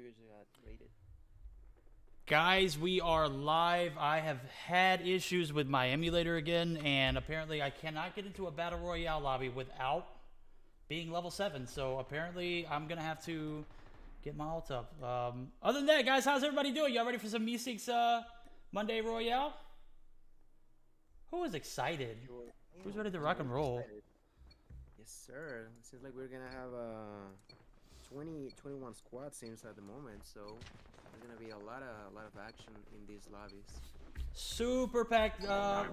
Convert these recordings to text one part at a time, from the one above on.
viewers got rated. Guys, we are live. I have had issues with my emulator again, and apparently I cannot get into a Battle Royale lobby without being level 7. So apparently I'm going to have to get my ult up. Other than that, guys, how's everybody doing? Y'all ready for some Meseeks Monday Royale? Who is excited? Sure. Who's ready to rock and roll? Yes, sir. It seems like we're going to have 21 squad seems at the moment, so there's going to be a lot of action in these lobbies. Super packed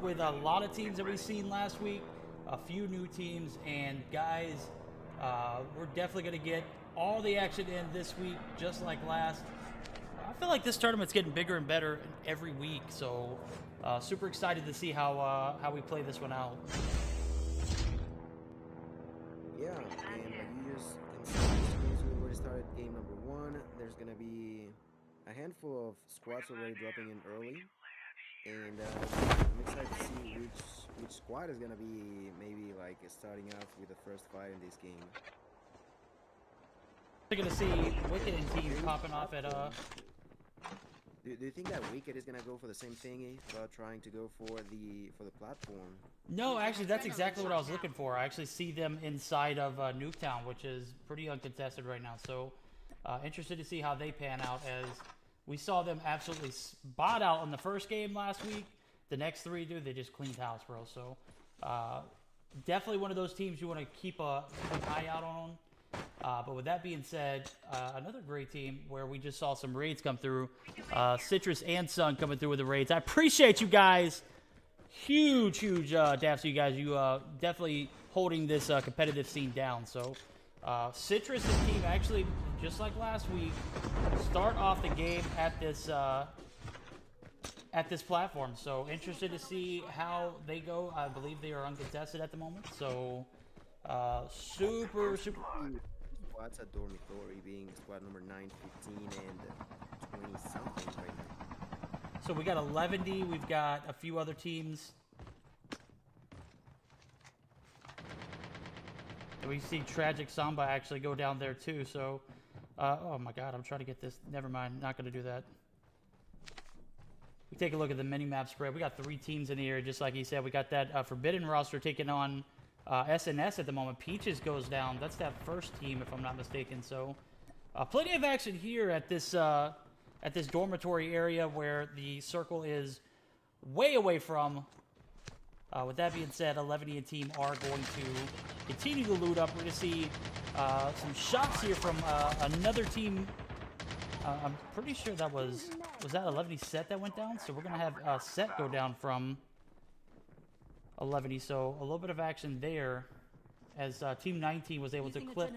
with a lot of teams that we've seen last week, a few new teams, and guys, we're definitely going to get all the action in this week, just like last. I feel like this tournament's getting bigger and better every week, so super excited to see how we play this one out. Yeah, and you just can see we already started game number 1. There's going to be a handful of squads already dropping in early, and I'm excited to see which squad is going to be maybe like starting off with the first fight in this game. We're going to see Wicked and team popping off at Do you think that Wicked is gonna go for the same thing about trying to go for the platform? No, actually, that's exactly what I was looking for. I actually see them inside of Nuketown, which is pretty uncontested right now. So, interested to see how they pan out, as we saw them absolutely spot out in the first game last week. The next 3, dude, they just cleaned house, bro. So, definitely one of those teams you want to keep an eye out on. But with that being said, another great team where we just saw some raids come through. Citrus and Sun coming through with the raids. I appreciate you guys. Huge daps to you guys. You definitely holding this competitive scene down. So Citrus and team actually, just like last week, start off the game at this platform. So interested to see how they go. I believe they are uncontested at the moment. So super. Squads at Dormitory, being squad number 9, 15, and 20 something right now. So we got 11D, we've got a few other teams. And we see Tragic Samba actually go down there too, so oh my god, I'm trying to get this. Never mind, not gonna do that. We take a look at the mini-map spread. We got 3 teams in the area, just like he said. We got that Forbidden roster taking on SnS at the moment. Peaches goes down. That's that first team, if I'm not mistaken. So, plenty of action here at this dormitory area where the circle is way away from. With that being said, 11E and team are going to continue to loot up. We're going to see some shots here from another team. I'm pretty sure that was that 11E set that went down. So we're going to have set go down from 11E, so a little bit of action there as Team 19 was able to clip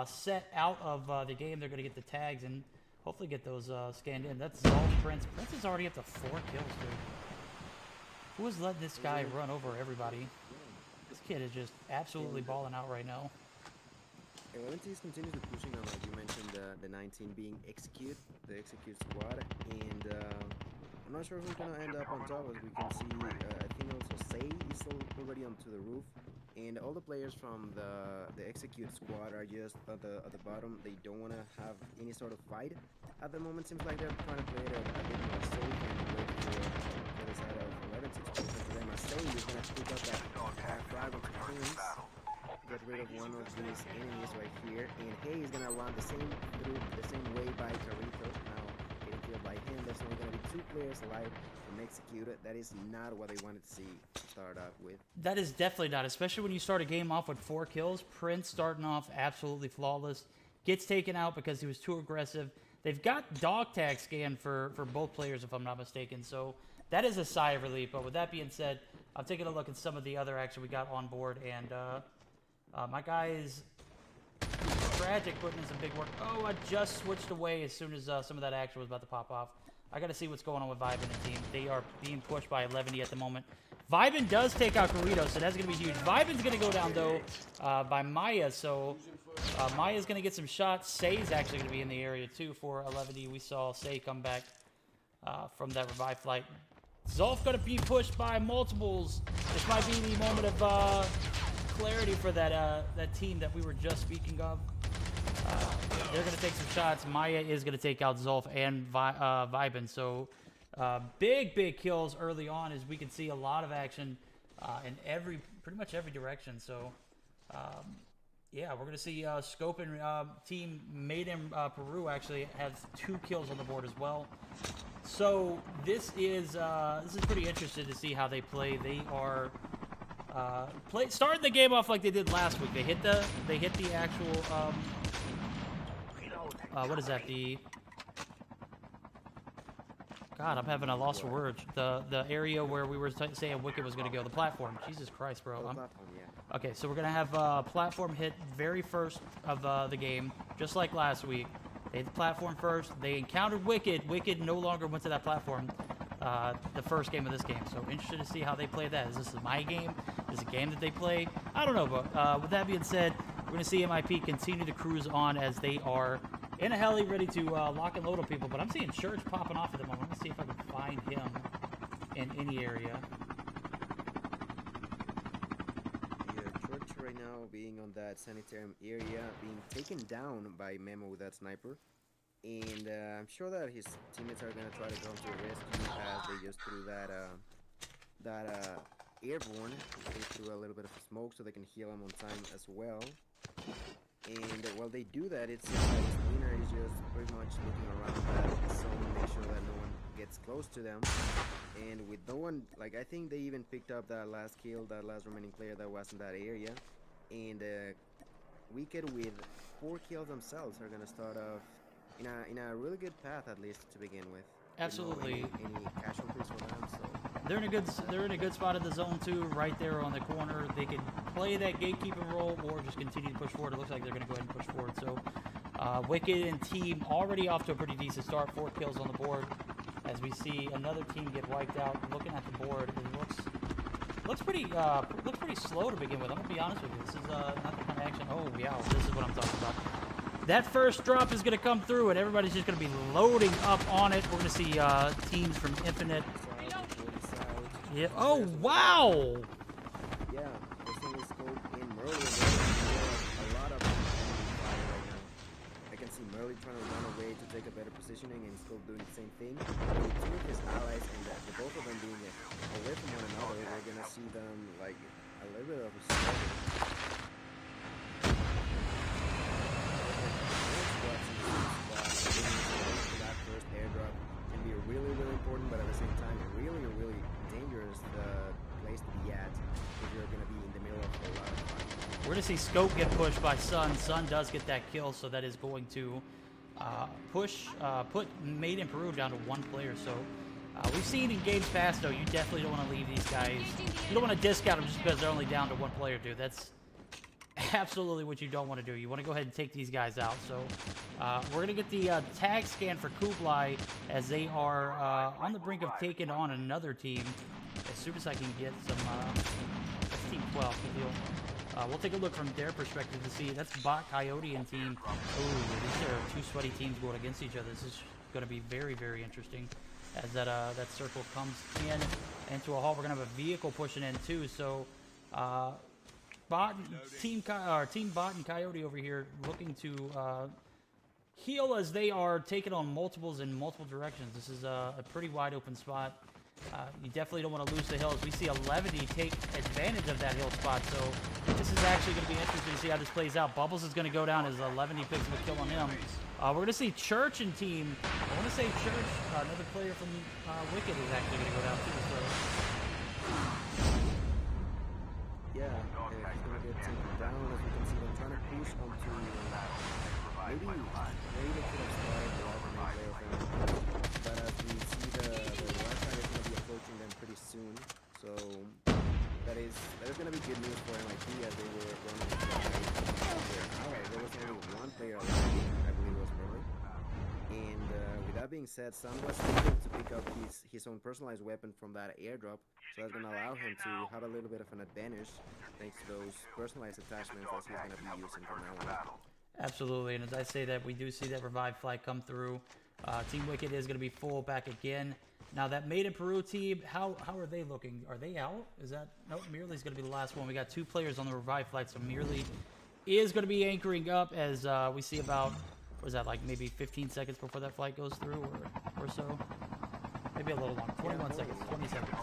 set out of the game. They're going to get the tags and hopefully get those scanned in. That's Zolf Prince. Prince is already up to 4 kills, dude. Who has let this guy run over everybody? This kid is just absolutely balling out right now. 11T is continuously pushing on, like you mentioned, the 19 being the execute squad, and I'm not sure who's gonna end up on top. As we can see, I think also Say is already onto the roof, and all the players from the execute squad are just at the bottom. They don't want to have any sort of fight at the moment. Seems like they're trying to play it a bit more safe and wait for the other side of 11's exposure to them. As Say is gonna pick up that frag onto Prince, get rid of one of these enemies right here, and Hay is gonna land the same way by Carito. Now getting killed by him. There's only gonna be 2 players alive from executed. That is not what they wanted to see start off with. That is definitely not, especially when you start a game off with 4 kills. Prince starting off absolutely flawless. Gets taken out because he was too aggressive. They've got dog tag scanned for both players, if I'm not mistaken. So that is a sigh of relief. But with that being said, I'm taking a look at some of the other action we got on board. And my guy is Tragic putting in some big work. Oh, I just switched away as soon as some of that action was about to pop off. I got to see what's going on with Vibin and team. They are being pushed by 11E at the moment. Vibin does take out Carito, so that's going to be huge. Vibin's going to go down, though, by Maya. So Maya's going to get some shots. Say's actually going to be in the area, too, for 11E. We saw Say come back from that revive flight. Zolf going to be pushed by multiples. This might be the moment of clarity for that team that we were just speaking of. they're going to take some shots. Maya is going to take out Zolf and Vibin. So big kills early on, as we can see a lot of action in pretty much every direction. So yeah, we're going to see Scope and team Made in Peru actually has 2 kills on the board as well. So this is pretty interesting to see how they play. They are starting the game off like they did last week. They hit the actual what is that? God, I'm having a loss for words. The area where we were saying Wicked was going to go, the platform. Jesus Christ, bro. Platform, yeah. Okay, so we're going to have platform hit very first of the game, just like last week. They hit the platform first. They encountered Wicked. Wicked no longer went to that platform the first game of this game. So interested to see how they play that. Is this my game? Is it a game that they play? I don't know, but with that being said, we're going to see MIP continue to cruise on as they are in a heli ready to lock and load on people. But I'm seeing Church popping off at the moment. Let's see if I can find him in any area. Right now being on that sanitarium area, being taken down by Memo with that sniper, and I'm sure that his teammates are gonna try to come to a rescue as they just threw that airborne. They threw a little bit of smoke so they can heal him on time as well. And while they do that, it seems like Splinter is just pretty much looking around that zone, make sure that no one gets close to them. And with no one, like, I think they even picked up that last kill, that last remaining player that was in that area. And Wicked with 4 kills themselves are gonna start off in a really good path, at least to begin with. Absolutely. Any casualties for them, so they're in a good spot in the zone too, right there on the corner. They can play that gatekeeping role or just continue to push forward. It looks like they're gonna go ahead and push forward. So Wicked and team already off to a pretty decent start. 4 kills on the board. As we see another team get wiped out. Looking at the board, it looks pretty slow to begin with. I'm gonna be honest with you. This is not the kind of action. Oh yeah, this is what I'm talking about. That first drop is gonna come through, and everybody's just gonna be loading up on it. We're gonna see teams from Infinite. Yeah. Oh wow. Yeah, there's only Scope in Merlin. A lot of fire right now. I can see Merlin trying to run away to take a better positioning, and Scope doing the same thing. With 2 of his allies and the both of them being away from one another, we're gonna see them like a little bit of a struggle. That first airdrop can be really important, but at the same time, really dangerous place to be at if you're gonna be in the middle of a lot of fire. We're gonna see Scope get pushed by Sun. Sun does get that kill, so that is going to put Made in Peru down to 1 player. So we've seen in games past, though, you definitely don't want to leave these guys. You don't want to discount them just because they're only down to 1 player, dude. That's absolutely what you don't want to do. You want to go ahead and take these guys out. So we're going to get the tag scan for Kublai as they are on the brink of taking on another team. As soon as I can get some... that's Team 12, good deal. We'll take a look from their perspective to see. That's Bot, Coyote, and Team. Ooh, these are 2 sweaty teams going against each other. This is going to be very interesting as that circle comes in into a halt. We're going to have a vehicle pushing in too. So Team Bot and Coyote over here looking to heal as they are taking on multiples in multiple directions. This is a pretty wide open spot. You definitely don't want to lose the hills. We see 11 take advantage of that hill spot, so this is actually going to be interesting to see how this plays out. Bubbles is going to go down as 11 picks up a kill on him. We're going to see Church and team. I want to say Church, another player from Wicked, is actually going to go down too. So. Yeah, he's going to get taken down. As we can see, they're trying to push onto maybe they could have started the alternate player from him. But as we see the left side is going to be approaching them pretty soon. So that is going to be good news for MIT as they were running there was only 1 player alive, I believe it was Merlin. And with that being said, Sun was able to pick up his own personalized weapon from that airdrop, so that's going to allow him to have a little bit of an advantage thanks to those personalized attachments that he's going to be using from now on. Absolutely, and as I say that, we do see that revive flag come through. Team Wicked is going to be full back again. Now that Made in Peru team, how are they looking? Are they out? Is that... Nope, Merely's going to be the last one. We got 2 players on the revive flight, so Merely is going to be anchoring up as we see about was that like maybe 15 seconds before that flight goes through, or so? Maybe a little longer. 21 seconds, 20 seconds.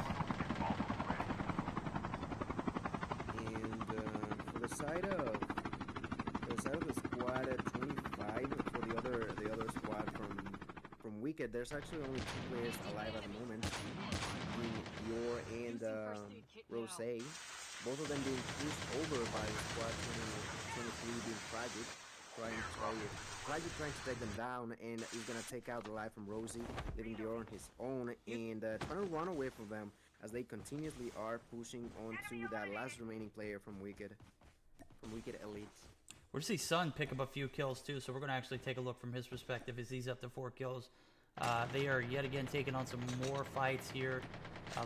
And for the side of the squad at 25, for the other squad from Wicked, there's actually only 2 players alive at the moment, being Yor and Rose. Both of them being pushed over by squad 23 being Tragic, trying to take them down, and he's gonna take out the life from Rosie, leaving Yor on his own, and trying to run away from them as they continuously are pushing onto that last remaining player from Wicked Elite. We're to see Sun pick up a few kills too, so we're going to actually take a look from his perspective as he's up to 4 kills. They are yet again taking on some more fights here.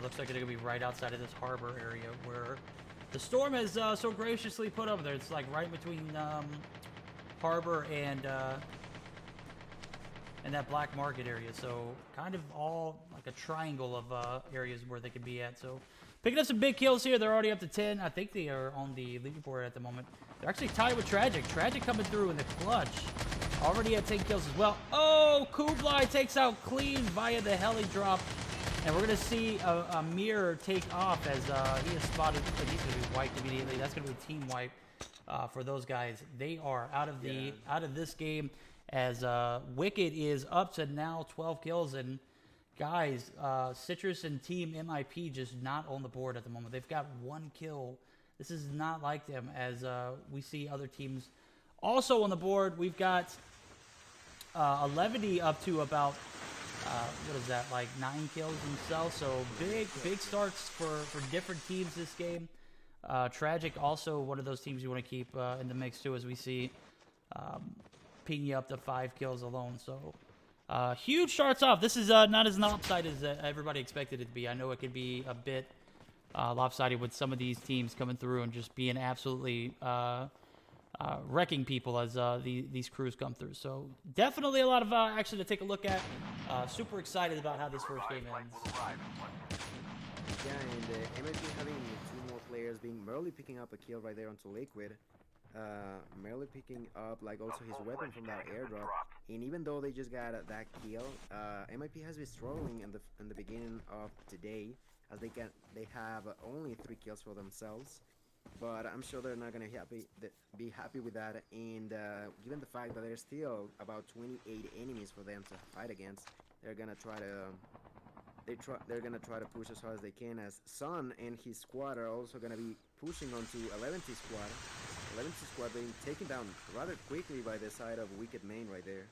Looks like they're going to be right outside of this harbor area where the storm has so graciously put up there. It's like right between harbor and that black market area, so kind of all like a triangle of areas where they could be at. So picking up some big kills here. They're already up to 10. I think they are on the leaderboard at the moment. They're actually tied with Tragic. Tragic coming through in the clutch. Already at 10 kills as well. Oh, Kublai takes out Clean via the heli drop. And we're going to see a mirror take off as he is spotted. He's going to be wiped immediately. That's going to be a team wipe for those guys. They are out of this game as Wicked is up to now 12 kills. And guys, Citrus and Team MIP just not on the board at the moment. They've got 1 kill. This is not like them as we see other teams also on the board. We've got 11 up to about, what is that, like 9 kills themselves. So big starts for different teams this game. Tragic also one of those teams you want to keep in the mix too, as we see Pina up to 5 kills alone. So huge starts off. This is not as lopsided as everybody expected it to be. I know it could be a bit lopsided with some of these teams coming through and just being absolutely wrecking people as these crews come through. So definitely a lot of action to take a look at. Super excited about how this first game ends. Yeah, and MIP having 2 more players being Merely picking up a kill right there onto Liquid. Merely picking up like also his weapon from that airdrop, and even though they just got that kill, MIP has been struggling in the beginning of today, as they have only 3 kills for themselves, but I'm sure they're not gonna be happy with that. And given the fact that there's still about 28 enemies for them to fight against, they're gonna try to push as hard as they can. As Sun and his squad are also gonna be pushing onto 11T squad. 11T squad being taken down rather quickly by the side of Wicked Main right there.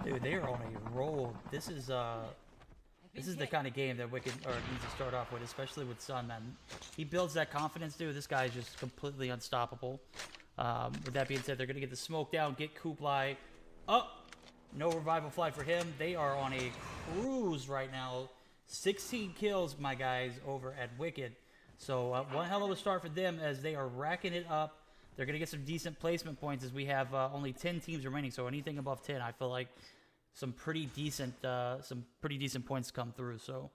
Dude, they are on a roll. This is the kind of game that Wicked needs to start off with, especially with Sun, man. He builds that confidence, dude. This guy is just completely unstoppable. With that being said, they're going to get the smoke down, get Kublai up. No revival flight for him. They are on a cruise right now. 16 kills, my guys, over at Wicked. So one hell of a start for them as they are racking it up. They're going to get some decent placement points as we have only 10 teams remaining. So anything above 10, I feel like some pretty decent points come through. So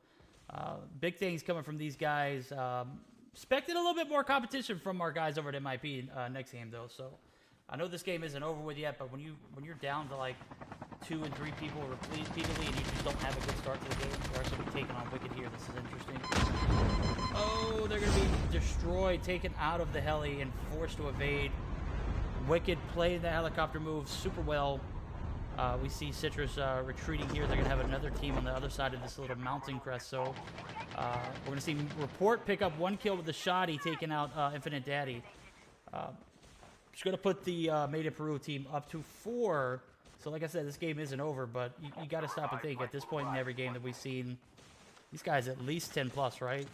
big things coming from these guys. Expected a little bit more competition from our guys over at MIP next game though. So I know this game isn't over with yet, but when you're down to like 2 and 3 people repeatedly and you just don't have a good start to the game, we're actually taking on Wicked here. This is interesting. Oh, they're going to be destroyed, taken out of the heli and forced to evade. Wicked played the helicopter move super well. We see Citrus retreating here. They're going to have another team on the other side of this little mountain crest. So we're going to see Report pick up 1 kill with the shoddy, taking out Infinite Daddy. Just going to put the Made in Peru team up to 4. So like I said, this game isn't over, but you got to stop and think. At this point in every game that we've seen, these guys at least 10 plus, right?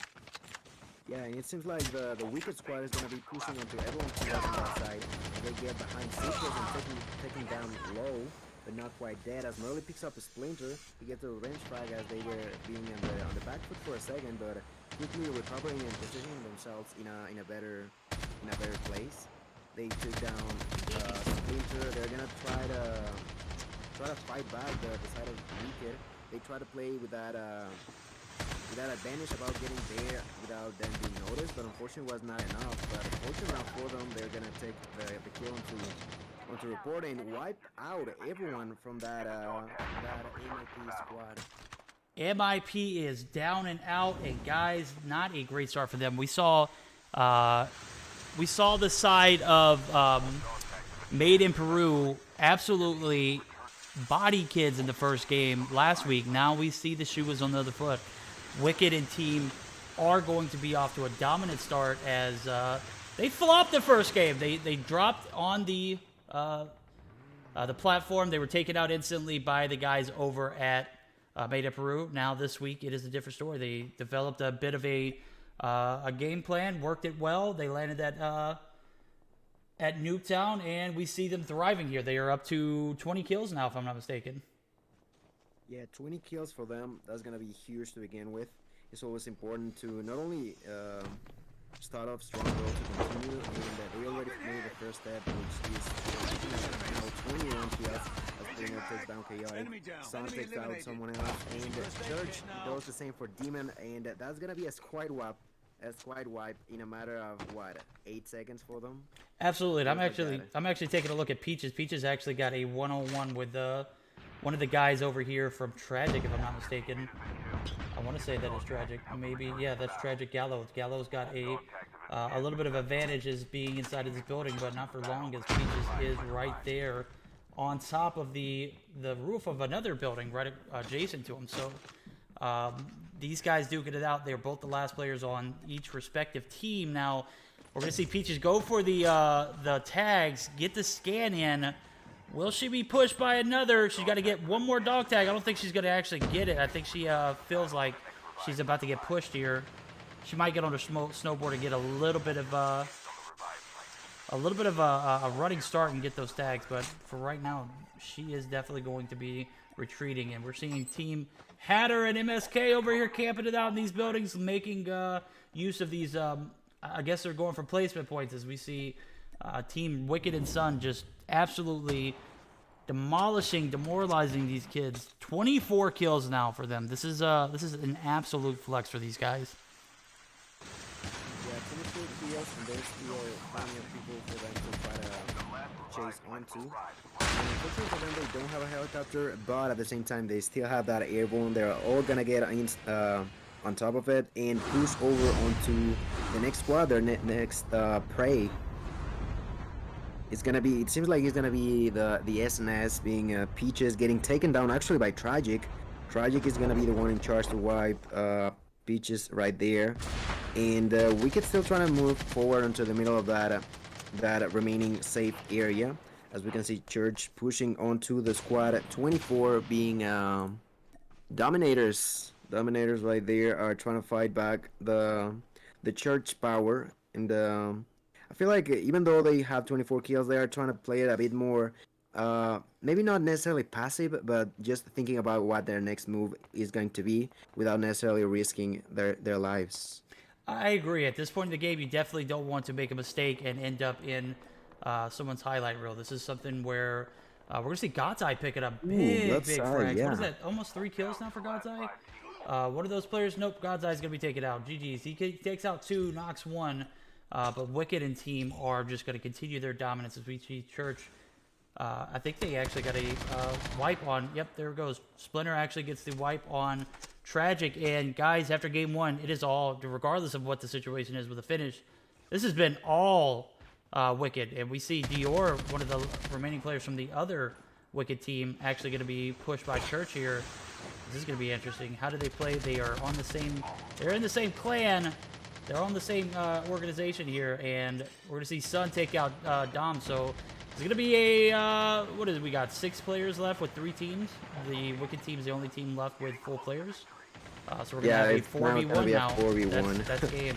Yeah, and it seems like the Wicked squad is going to be pushing onto everyone on that side. And they get behind Citrus and taking down low, but not quite dead. As Merle picks up a Splinter, he gets a range frag as they were being on the back foot for a second, but quickly recovering and positioning themselves in a better place. They took down Splinter. They're gonna try to fight back the side of Wicked. They try to play with that advantage about getting there without them being noticed, but unfortunately was not enough. But unfortunately for them, they're gonna take the kill onto report and wipe out everyone from that MIP squad. MIP is down and out, and guys, not a great start for them. We saw the side of Made in Peru absolutely body kids in the first game last week. Now we see the shoe was on the other foot. Wicked and team are going to be off to a dominant start as they flopped the first game. They dropped on the platform. They were taken out instantly by the guys over at Made in Peru. Now this week it is a different story. They developed a bit of a game plan, worked it well. They landed at Nuketown, and we see them thriving here. They are up to 20 kills now, if I'm not mistaken. Yeah, 20 kills for them. That's gonna be huge to begin with. It's always important to not only start off strong, but also continue. And they already made the first step, which is now 21 kills. Pretty much takes down Chaotic. Sun takes out someone else, and Church does the same for Demon, and that's gonna be a squad wipe in a matter of what, 8 seconds for them. Absolutely. And I'm actually taking a look at Peaches. Peaches actually got a 1-on-1 with one of the guys over here from Tragic, if I'm not mistaken. I want to say that is Tragic. Maybe, yeah, that's Tragic Gallows. Gallows got a little bit of advantage as being inside of this building, but not for long, as Peaches is right there on top of the roof of another building right adjacent to him. So these guys duke it out. They're both the last players on each respective team. Now we're going to see Peaches go for the tags, get the scan in. Will she be pushed by another? She's got to get one more dog tag. I don't think she's going to actually get it. I think she feels like she's about to get pushed here. She might get on her snowboard and get a little bit of a running start and get those tags, but for right now, she is definitely going to be retreating, and we're seeing Team Hatter and MSK over here camping it out in these buildings, making use of these, I guess they're going for placement points, as we see Team Wicked and Sun just absolutely demoralizing these kids. 24 kills now for them. This is an absolute flex for these guys. And there's still plenty of people for them to try to chase onto. And unfortunately for them, they don't have a helicopter, but at the same time, they still have that airborne. They're all gonna get on top of it and push over onto the next squad, their next prey. It's gonna be. It seems like it's gonna be the SnS being Peaches getting taken down actually by Tragic. Tragic is gonna be the one in charge to wipe Peaches right there. And we can still try to move forward into the middle of that remaining safe area. As we can see, Church pushing onto the squad at 24 being Dominators. Dominators right there are trying to fight back the Church power. And I feel like even though they have 24 kills, they are trying to play it a bit more, maybe not necessarily passive, but just thinking about what their next move is going to be without necessarily risking their lives. I agree. At this point in the game, you definitely don't want to make a mistake and end up in someone's highlight reel. This is something where we're going to see God's Eye pick it up. Big frags. Yeah. What is that? Almost 3 kills now for God's Eye? One of those players, nope, God's Eye is going to be taken out. GG's. He takes out 2, knocks 1. But Wicked and team are just going to continue their dominance as we see Church. I think they actually got a wipe on. Yep, there it goes. Splinter actually gets the wipe on Tragic. And guys, after game 1, it is all, regardless of what the situation is with the finish, this has been all Wicked. And we see Dior, one of the remaining players from the other Wicked team, actually going to be pushed by Church here. This is going to be interesting. How do they play? They are on the same, they're in the same clan. They're on the same organization here, and we're going to see Sun take out Dom. So it's going to be a, what is it? We got 6 players left with 3 teams. The Wicked team is the only team left with full players. So we're going to have a 4v1 now. 4v1. That's game.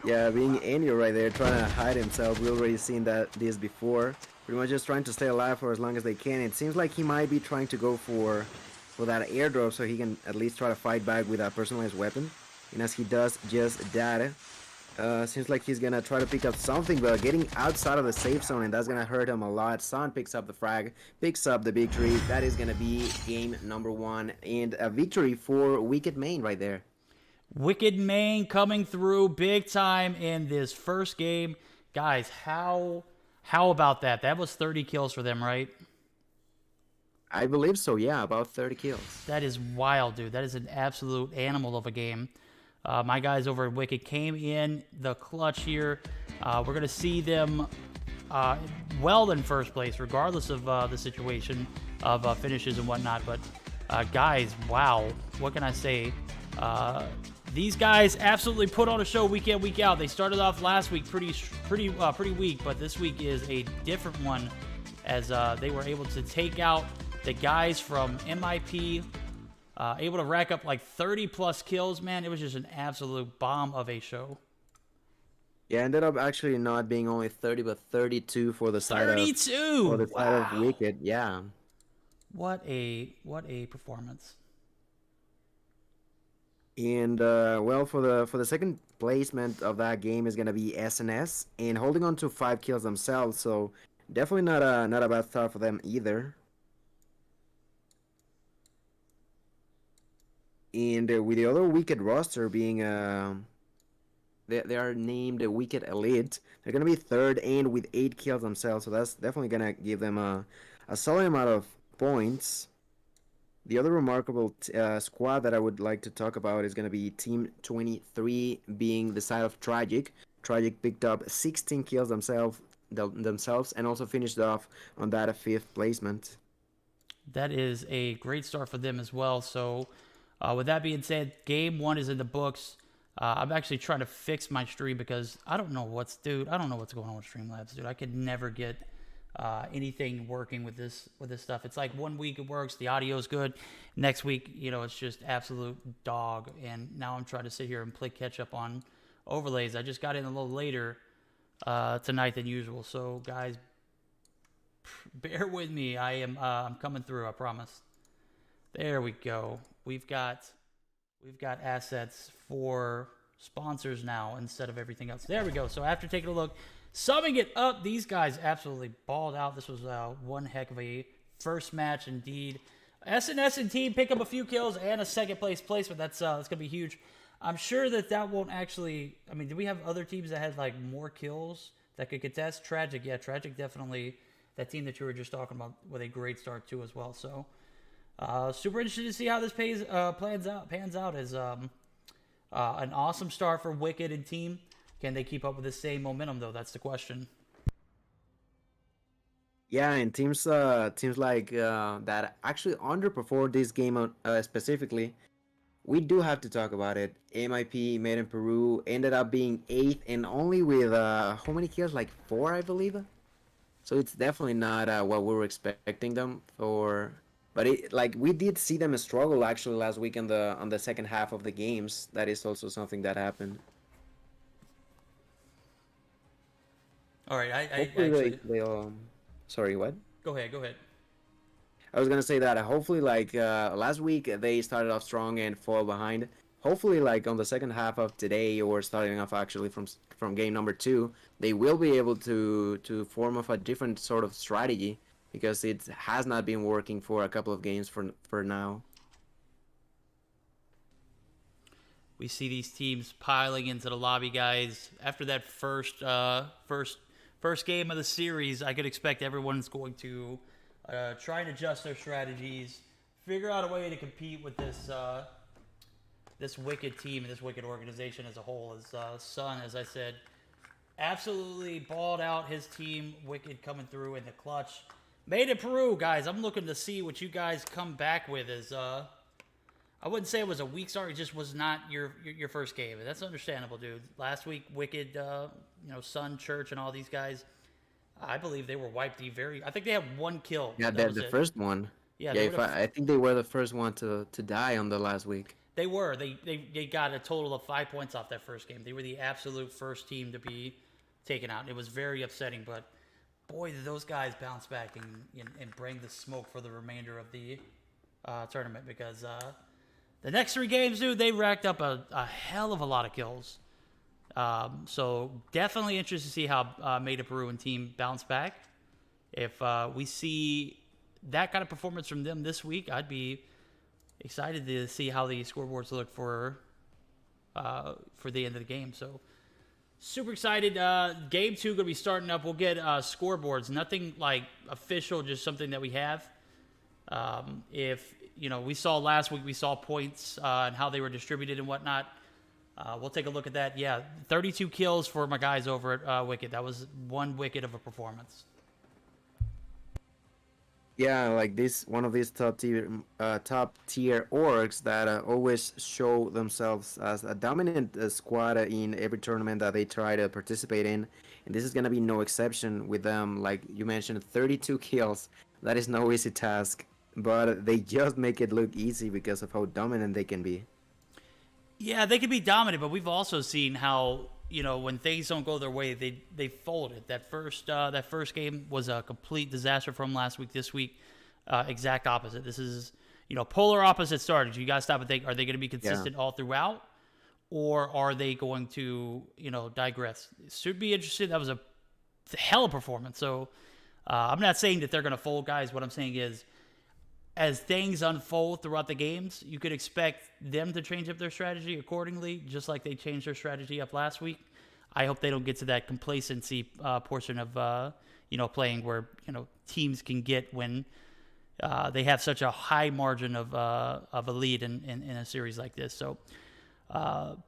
Yeah, being Enyo right there trying to hide himself. We've already seen this before. Pretty much just trying to stay alive for as long as they can. It seems like he might be trying to go for that airdrop so he can at least try to fight back with a personalized weapon. And as he does just that, seems like he's gonna try to pick up something, but getting outside of the safe zone, and that's gonna hurt him a lot. Sun picks up the frag, picks up the victory. That is gonna be game number 1, and a victory for Wicked Main right there. Wicked Main coming through big time in this first game. Guys, how How about that? That was 30 kills for them, right? I believe so. Yeah, about 30 kills. That is wild, dude. That is an absolute animal of a game. My guys over at Wicked came in the clutch here. We're going to see them well in first place, regardless of the situation of finishes and whatnot. But guys, wow, what can I say? These guys absolutely put on a show week in, week out. They started off last week pretty weak, but this week is a different one, as they were able to take out the guys from MIP, able to rack up like 30 plus kills. Man, it was just an absolute bomb of a show. Yeah, ended up actually not being only 30, but 32 for the side 32. of side of Wow. Wicked. Yeah. What a performance. And well, for the second placement of that game is gonna be SnS, and holding on to 5 kills themselves. So definitely not a bad start for them either. And with the other Wicked roster being they are named the Wicked Elite. They're gonna be third and with 8 kills themselves. So that's definitely gonna give them a solid amount of points. The other remarkable squad that I would like to talk about is going to be Team 23, being the side of Tragic. Tragic picked up 16 kills themselves and also finished off on that 5th placement. That is a great start for them as well. So with that being said, game 1 is in the books. I'm actually trying to fix my stream because I don't know what's going on with Streamlabs, dude. I could never get anything working with this stuff. It's like 1 week it works, the audio's good. Next week, it's just absolute dog. And now I'm trying to sit here and play catch up on overlays. I just got in a little later tonight than usual. So guys, bear with me. I'm coming through, I promise. There we go. We've got assets for sponsors now instead of everything else. There we go. So after taking a look, summing it up, these guys absolutely balled out. This was one heck of a first match indeed. SnS and team pick up a few kills and a second place placement. That's going to be huge. I'm sure that won't actually... I mean, do we have other teams that had like more kills that could contest? Tragic, yeah, Tragic definitely. That team that you were just talking about with a great start too as well. So super interested to see how this pans out as an awesome start for Wicked and team. Can they keep up with the same momentum, though? That's the question. Yeah, and teams like that actually underperformed this game specifically. We do have to talk about it. MIP, Made in Peru, ended up being 8th and only with how many kills? Like 4, I believe. So it's definitely not what we were expecting them for. But we did see them struggle actually last week on the second half of the games. That is also something that happened. All right, I actually... Sorry, what? Go ahead. I was gonna say that hopefully, last week they started off strong and fall behind. Hopefully, on the second half of today, or starting off actually from game number 2, they will be able to form off a different sort of strategy, because it has not been working for a couple of games for now. We see these teams piling into the lobby, guys. After that first game of the series, I could expect everyone's going to try and adjust their strategies, figure out a way to compete with this Wicked team and this Wicked organization as a whole. As Sun, as I said, absolutely balled out his team. Wicked coming through in the clutch. Made in Peru, guys. I'm looking to see what you guys come back with. I wouldn't say it was a weak start. It just was not your first game. That's understandable, dude. Last week, Wicked, Sun, Church, and all these guys, I believe they were wiped. I think they had 1 kill. Yeah, the first one. Yeah, I think they were the first one to die on the last week. They were. They got a total of 5 points off that first game. They were the absolute first team to be taken out. It was very upsetting, but boy, did those guys bounce back and bring the smoke for the remainder of the tournament, because the next 3 games, dude, they racked up a hell of a lot of kills. So definitely interested to see how Made in Peru and team bounce back. If we see that kind of performance from them this week, I'd be excited to see how the scoreboards look for the end of the game. So Super excited. Game 2 going to be starting up. We'll get scoreboards. Nothing like official, just something that we have. If, we saw last week, we saw points and how they were distributed and whatnot. We'll take a look at that. Yeah, 32 kills for my guys over at Wicked. That was one Wicked of a performance. Yeah, like one of these top tier orgs that always show themselves as a dominant squad in every tournament that they try to participate in, and this is gonna be no exception with them. Like you mentioned, 32 kills. That is no easy task, but they just make it look easy because of how dominant they can be. Yeah, they can be dominant, but we've also seen how when things don't go their way, they folded. That first game was a complete disaster from last week. This week, exact opposite. This is polar opposite starters. You guys stop and think: are they going to be consistent all throughout, or are they going to digress? It should be interesting. That was a hell of a performance. So I'm not saying that they're going to fold, guys. What I'm saying is, as things unfold throughout the games, you could expect them to change up their strategy accordingly, just like they changed their strategy up last week. I hope they don't get to that complacency portion of playing where teams can get when they have such a high margin of a lead in a series like this. So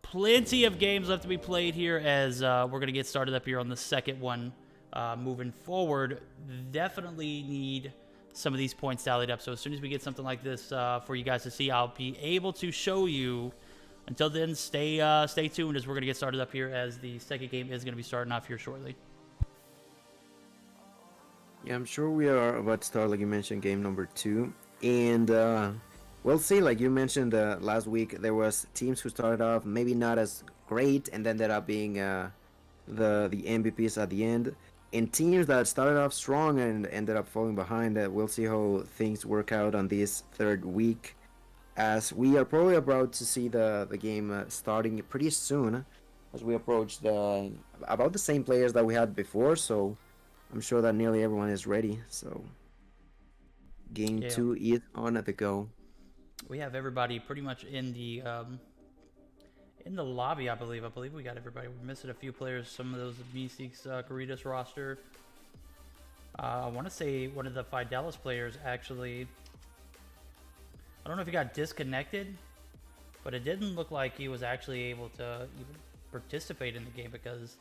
plenty of games left to be played here as we're going to get started up here on the second one. Moving forward, definitely need some of these points tallied up. So as soon as we get something like this for you guys to see, I'll be able to show you. Until then, stay tuned as we're going to get started up here as the second game is going to be starting off here shortly. Yeah, I'm sure we are about to start, like you mentioned, game number 2. And we'll see, like you mentioned last week, there was teams who started off maybe not as great and ended up being the MVPs at the end. And teams that started off strong and ended up falling behind. We'll see how things work out on this third week, as we are probably about to see the game starting pretty soon, as we approach about the same players that we had before. So I'm sure that nearly everyone is ready. So game 2 is on the go. We have everybody pretty much in the lobby, I believe. I believe we got everybody. We're missing a few players. Some of those Meseeks Caritas roster. I want to say one of the Fidelis players actually. I don't know if he got disconnected, but it didn't look like he was actually able to even participate in the game because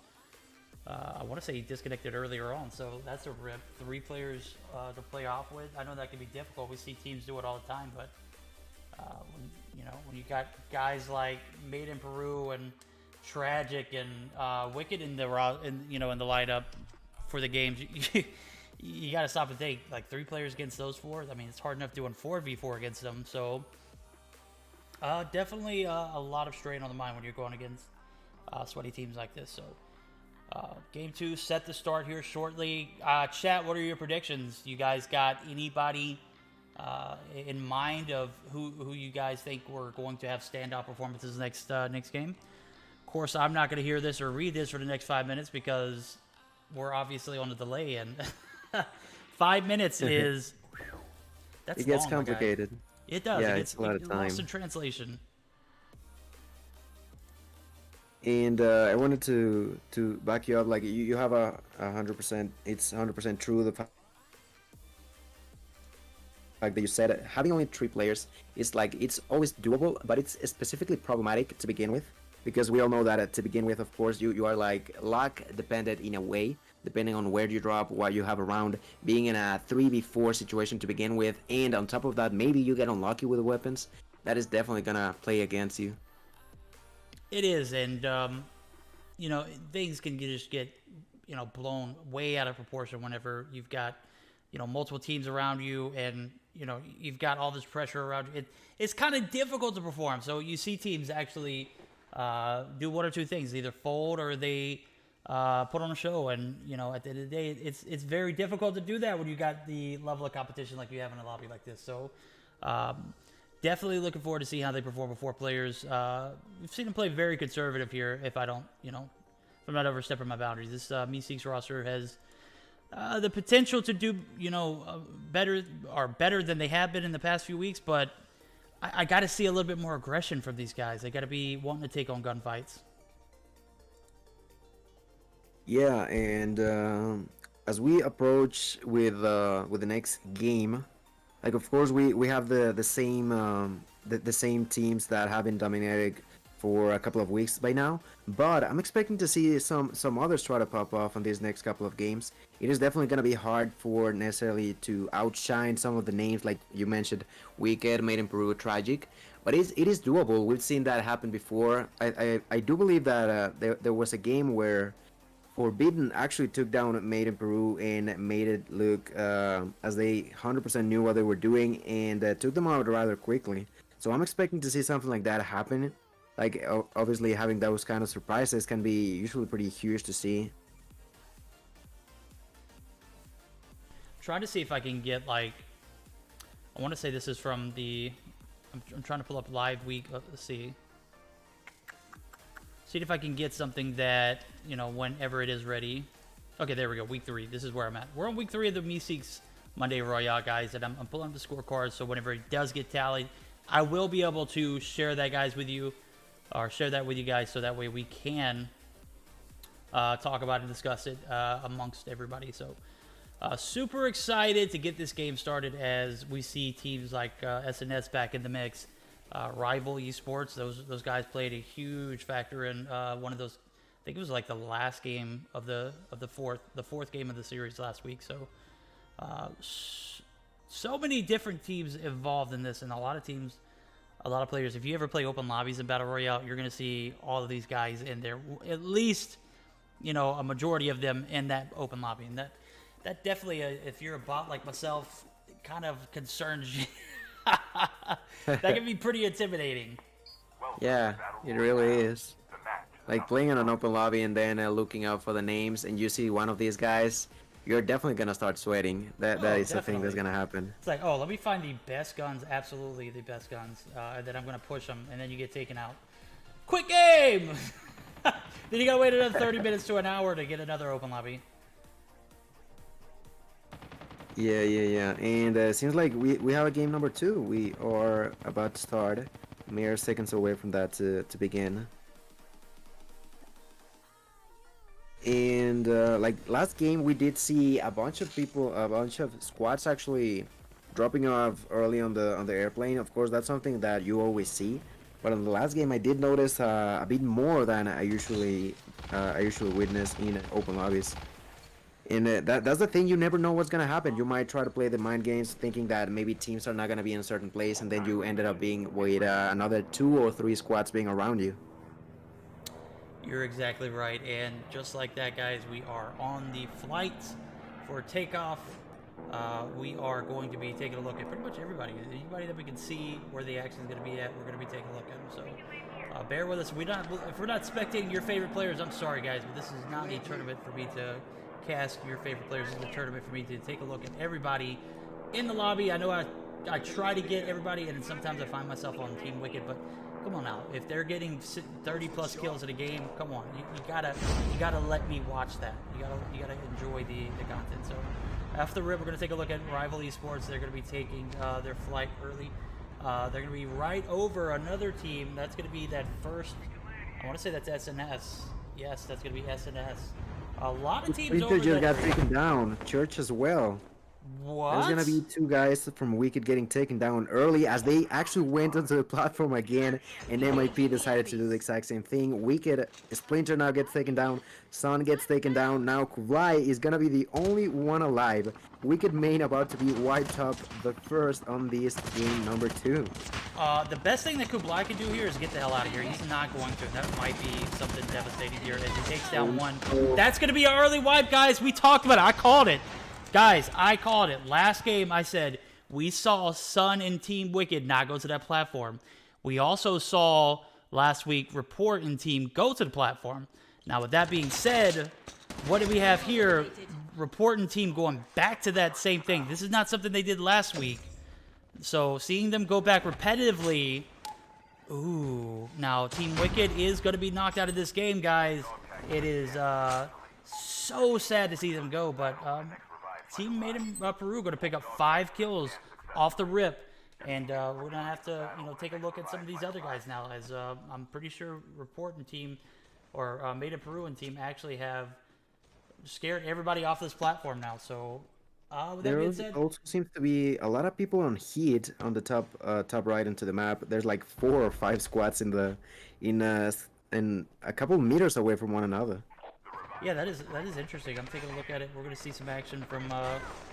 I want to say he disconnected earlier on. So that's a rip. 3 players to play off with. I know that can be difficult. We see teams do it all the time, but when you got guys like Made in Peru and Tragic and Wicked in the lineup for the games, you got to stop and think. Like 3 players against those 4. I mean, it's hard enough doing 4v4 against them. So definitely a lot of strain on the mind when you're going against sweaty teams like this. So game 2 set to start here shortly. Chat, what are your predictions? You guys got anybody in mind of who you guys think were going to have standout performances next game? Of course, I'm not going to hear this or read this for the next 5 minutes because we're obviously on a delay, and 5 minutes is that's it gets long, complicated. It does. Yeah, it it's a lot of time. Lost in translation. And I wanted to back you up. Like you have a 100%. It's 100% true. The fact that you said having only 3 players is like it's always doable, but it's specifically problematic to begin with, because we all know that to begin with, of course, you are like luck dependent in a way, depending on where you drop, what you have around, being in a 3v4 situation to begin with, and on top of that, maybe you get unlucky with the weapons. That is definitely gonna play against you. It is, and things can just get blown way out of proportion whenever you've got multiple teams around you, and you've got all this pressure around you. It's kind of difficult to perform. So you see teams actually do one or two things: either fold or they put on a show. And at the end of the day, it's very difficult to do that when you got the level of competition like you have in a lobby like this. So definitely looking forward to see how they perform before players. We've seen them play very conservative here. If I don't, if I'm not overstepping my boundaries, this Meseeks roster has the potential to do, better than they have been in the past few weeks. But I got to see a little bit more aggression from these guys. They got to be wanting to take on gunfights. Yeah, and as we approach with the next game, like of course we have the same teams that have been dominating for a couple of weeks by now, but I'm expecting to see some others try to pop off on these next couple of games. It is definitely going to be hard for necessarily to outshine some of the names like you mentioned, Wicked, Made in Peru, Tragic, but it is doable. We've seen that happen before. I do believe that there was a game where Forbidden actually took down Made in Peru and made it look as they 100% knew what they were doing and took them out rather quickly. So I'm expecting to see something like that happen. Like obviously having those kind of surprises can be usually pretty huge to see. Trying to see if I can get like, I want to say this is from the, I'm trying to pull up live week. Let's see. See if I can get something that, you know, whenever it is ready. Okay, there we go. Week 3. This is where I'm at. We're on week 3 of the Meseeks Monday Royale, guys, and I'm pulling up the scorecards. So whenever it does get tallied, I will be able to share that, guys, with you, or share that with you guys, so that way we can talk about it and discuss it amongst everybody. So super excited to get this game started as we see teams like SnS back in the mix. Rival Esports, those guys played a huge factor in one of those. I think it was like the last game of the fourth game of the series last week. So so many different teams involved in this, and a lot of teams, a lot of players. If you ever play open lobbies in Battle Royale, you're going to see all of these guys in there. At least, you know, a majority of them in that open lobby, and that definitely, if you're a bot like myself, kind of concerns you. That can be pretty intimidating. Yeah, it really is. Like playing in an open lobby and then looking out for the names, and you see one of these guys, you're definitely gonna start sweating. That is the thing that's gonna happen. It's like, oh, let me find the best guns, absolutely the best guns, and then I'm gonna push them, and then you get taken out. Quick game. Then you gotta wait another 30 minutes to an hour to get another open lobby. Yeah. And it seems like we have a game number 2. We are about to start. Mere seconds away from that to begin. And like last game, we did see a bunch of squads actually dropping off early on the airplane. Of course, that's something that you always see. But in the last game, I did notice a bit more than I usually witness in open lobbies. And that's the thing, you never know what's going to happen. You might try to play the mind games thinking that maybe teams are not going to be in a certain place, and then you ended up being with another 2 or 3 squads being around you. You're exactly right, and just like that, guys, we are on the flight for takeoff. We are going to be taking a look at pretty much everybody. Anybody that we can see where the action is going to be at, we're going to be taking a look at them. So bear with us. If we're not spectating your favorite players, I'm sorry, guys, but this is not a tournament for me to cast your favorite players. This is a tournament for me to take a look at everybody in the lobby. I know I try to get everybody, and sometimes I find myself on Team Wicked, but come on now. If they're getting 30 plus kills in a game, come on. You gotta let me watch that. You gotta enjoy the content. So after the rip, we're gonna take a look at Rival Esports. They're gonna be taking their flight early. They're gonna be right over another team. That's gonna be that first. I want to say that's SnS. Yes, that's gonna be SnS. A lot of teams over just got taken down. Church as well. What? There's gonna be 2 guys from Wicked getting taken down early as they actually went onto the platform again, and MIP decided to do the exact same thing. Wicked, Splinter now gets taken down, Sun gets taken down, now Kublai is gonna be the only one alive. Wicked main about to be wiped up the first on this game number 2. The best thing that Kublai can do here is get the hell out of here. He's not going to. That might be something devastating here as he takes down one. That's gonna be an early wipe, guys. We talked about it. I called it. Guys, I called it. Last game, I said, we saw Sun and Team Wicked not go to that platform. We also saw last week Report and Team go to the platform. Now, with that being said, what do we have here? Report and Team going back to that same thing. This is not something they did last week. So, seeing them go back repetitively. Ooh. Now, Team Wicked is going to be knocked out of this game, guys. It is so sad to see them go, but Team Made in Peru going to pick up 5 kills off the rip, and we're going to have to, take a look at some of these other guys now, as I'm pretty sure Report and Team, or Made in Peru and Team actually have scared everybody off this platform now. So, with that There being said, also seems to be a lot of people on heat on the top right into the map. There's like 4 or 5 squads in a couple meters away from one another. yeah, that is interesting. I'm taking a look at it. We're going to see some action from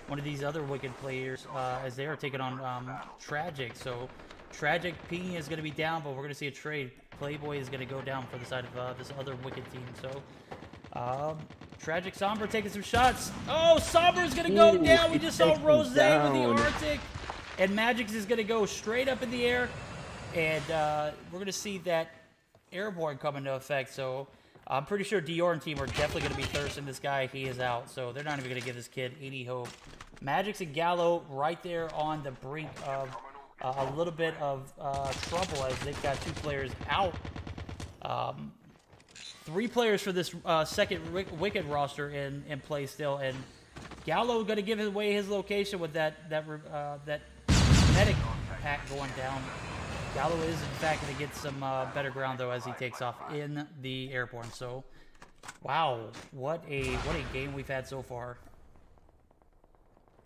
one of these other Wicked players as they are taking on Tragic. So Tragic Pina is going to be down, but we're going to see a trade. Playboy is going to go down for the side of this other Wicked team. So Tragic Somber taking some shots. Oh, Somber is going to go down. We just saw Rose with the Arctic. And Magix is going to go straight up in the air. And we're going to see that Airborne come into effect. So I'm pretty sure Dior and team are definitely going to be thirsting this guy. He is out. So they're not even going to give this kid any hope. Magix and Gallo right there on the brink of a little bit of trouble as they've got 2 players out. 3 players for this second Wicked roster in play still, and Gallo going to give away his location with that medic pack going down. Gallo is in fact going to get some better ground though as he takes off in the airborne. So, wow, what a game we've had so far.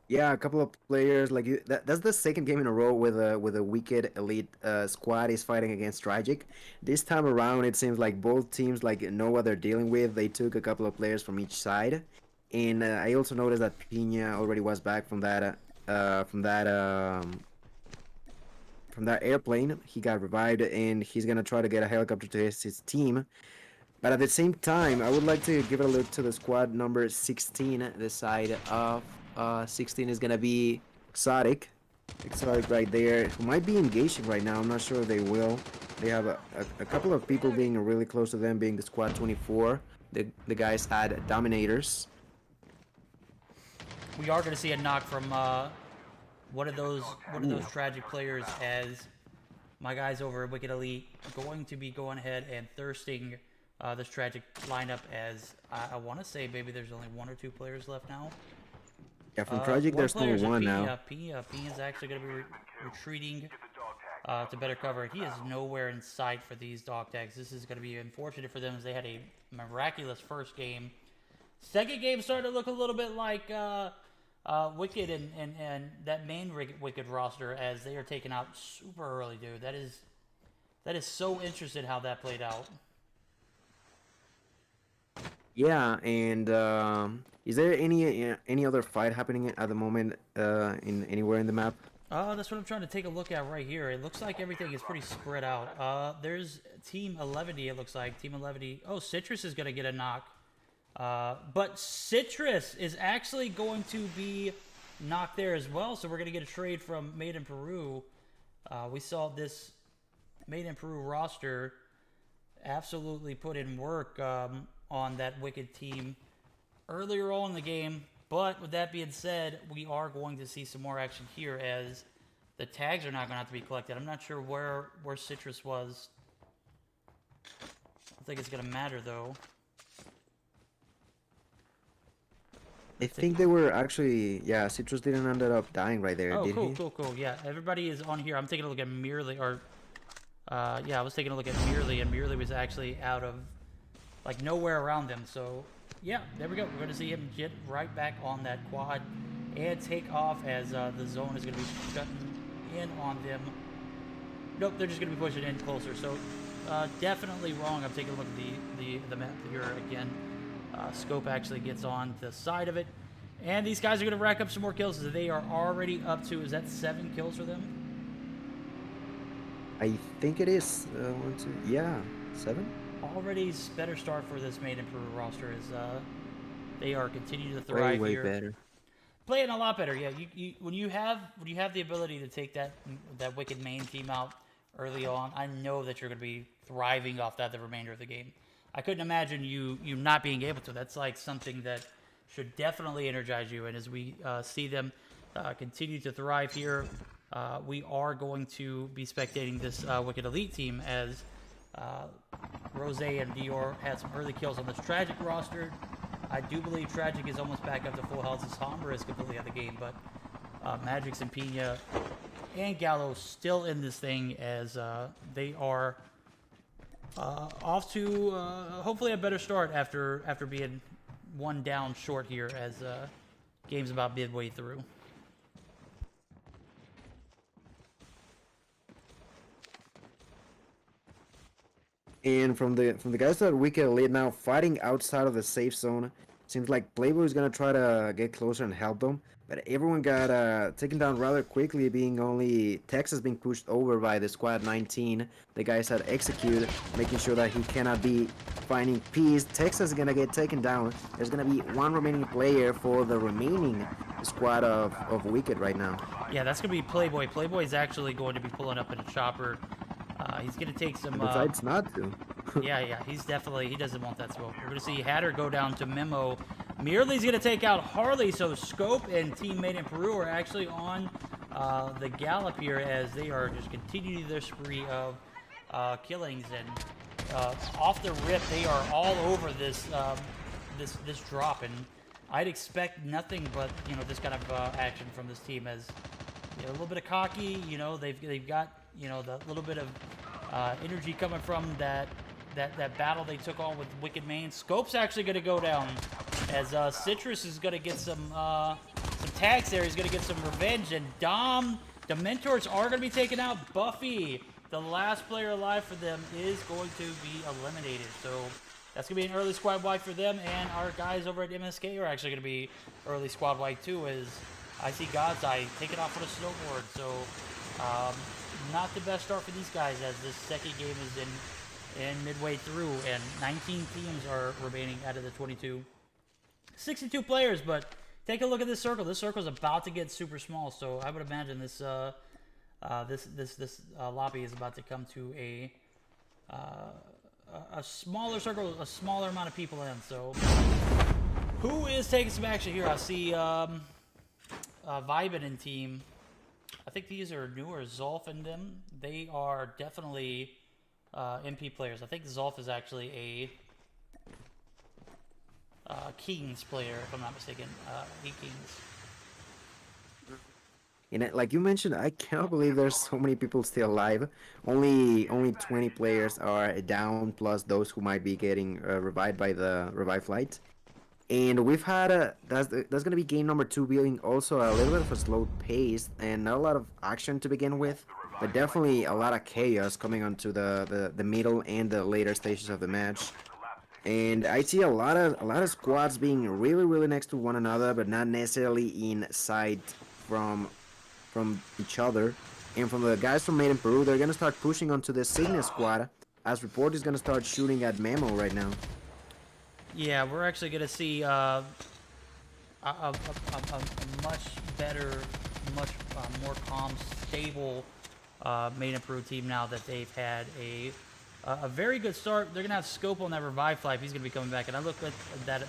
Yeah, a couple of players like that's the second game in a row with a Wicked elite squad is fighting against Tragic. This time around, it seems like both teams like know what they're dealing with. They took a couple of players from each side, and I also noticed that Pina already was back from that airplane. He got revived, and he's gonna try to get a helicopter to his team. But at the same time, I would like to give it a look to the squad number 16, the side of 16 is gonna be Exotic right there, who might be engaging right now. I'm not sure if they will. They have a couple of people being really close to them, being the squad 24. The guys had Dominators. We are going to see a knock from one of those Tragic players as my guys over at Wicked Elite going to be going ahead and thirsting this Tragic lineup as I want to say maybe there's only 1 or 2 players left now. Yeah, from Tragic, there's only 1 now. Pina is actually going to be retreating to better cover. He is nowhere in sight for these dog tags. This is going to be unfortunate for them as they had a miraculous first game. Second game started to look a little bit like Wicked and that main Wicked roster as they are taken out super early, dude. That is so interesting how that played out. Yeah, and is there any other fight happening at the moment in anywhere in the map? That's what I'm trying to take a look at right here. It looks like everything is pretty spread out. There's Team 11, it looks like. Team 11. Oh, Citrus is going to get a knock. But Citrus is actually going to be knocked there as well. So we're going to get a trade from Made in Peru. We saw this Made in Peru roster absolutely put in work on that Wicked team earlier on in the game. But with that being said, we are going to see some more action here as the tags are not going to have to be collected. I'm not sure where Citrus was. I don't think it's going to matter, though. I think they were actually, yeah, Citrus didn't end up dying right there, oh, did he? Cool. Yeah, everybody is on here. I'm taking a look at Merely, or, yeah, I was taking a look at Merely, and Merely was actually out of, like, nowhere around them. So, yeah, there we go. We're going to see him get right back on that quad and take off as the zone is going to be shutting in on them. Nope, they're just going to be pushing in closer. So, definitely wrong. I'm taking a look at the map here again. Scope actually gets on the side of it. And these guys are going to rack up some more kills. They are already up to, is that 7 kills for them? I think it is. 1, 2, yeah, 7? Already better start for this Made in Peru roster as they are continuing to thrive way here. Better. Playing a lot better, yeah. When you have the ability to take that Wicked main team out early on, I know that you're going to be thriving off that the remainder of the game. I couldn't imagine you not being able to. That's like something that should definitely energize you. And as we see them continue to thrive here, we are going to be spectating this Wicked Elite team as Rose and Dior had some early kills on this Tragic roster. I do believe Tragic is almost back up to full health as Sombra is completely out of the game, but Magix and Pina and Gallo still in this thing as they are off to hopefully a better start after being one down short here as game's about midway through. And from the guys that we can lead now, fighting outside of the safe zone, seems like Playboy is gonna try to get closer and help them. But everyone got taken down rather quickly, being only Texas being pushed over by the squad 19. The guys that execute, making sure that he cannot be finding peace. Texas is gonna get taken down. There's gonna be one remaining player for the remaining squad of Wicked right now. Yeah, that's gonna be Playboy. Playboy's actually going to be pulling up in a chopper. He's gonna take some. Besides not to. Yeah, he doesn't want that smoke. We're gonna see Hatter go down to Memo. Merely's gonna take out Harley, so Scope and teammate in Peru are actually on the gallop here as they are just continuing their spree of killings, and off the rip they are all over this this drop, and I'd expect nothing but this kind of action from this team as a little bit of cocky. They've got the little bit of energy coming from that battle they took on with Wicked Main. Scope's actually going to go down as Citrus is going to get some tags there. He's going to get some revenge, and the mentors are going to be taken out. Buffy, the last player alive for them, is going to be eliminated. So that's going to be an early squad wipe for them, and our guys over at MSK are actually going to be early squad wipe too, as I see God's Eye taking off on a snowboard. So not the best start for these guys as this second game is in midway through, and 19 teams are remaining out of the 22. 62 players, but take a look at this circle. This circle is about to get super small, so I would imagine this lobby is about to come to a smaller circle, a smaller amount of people in. So who is taking some action here? I see Vibin and team. I think these are newer. Zolf and them. They are definitely MP players. I think Zolf is actually a Kings player, if I'm not mistaken. Kings. And like you mentioned, I cannot believe there's so many people still alive. Only 20 players are down, plus those who might be getting revived by the revive flight. And we've had that's gonna be game number 2, being also a little bit of a slow pace and not a lot of action to begin with, but definitely a lot of chaos coming onto the middle and the later stages of the match. And I see a lot of squads being really next to one another, but not necessarily in sight from each other. And from the guys from Made in Peru, they're gonna start pushing onto the SnS squad, as Report is gonna start shooting at Memo right now. Yeah, we're actually going to see a much better, much more calm, stable Made in Peru team now that they've had a very good start. They're going to have Scope on that revive flight. He's going to be coming back. And I look at that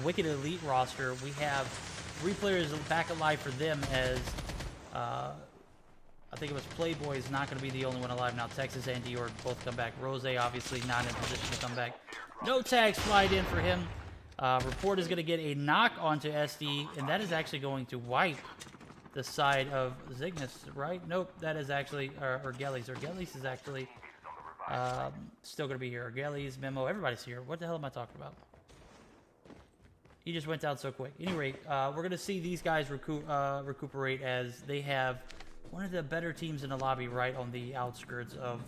Wicked Elite roster. We have 3 players back alive for them, as I think it was Playboy is not going to be the only one alive now. Texas and Dior both come back. Rose obviously not in position to come back. No tags flied in for him. Report is going to get a knock onto SD, and that is actually going to wipe the side of Zygnus, right? Nope, that is actually Orgelis. Orgelis is actually still going to be here. Orgelis, Memo, everybody's here. What the hell am I talking about? He just went down so quick. Anyway, we're going to see these guys recuperate, as they have one of the better teams in the lobby right on the outskirts of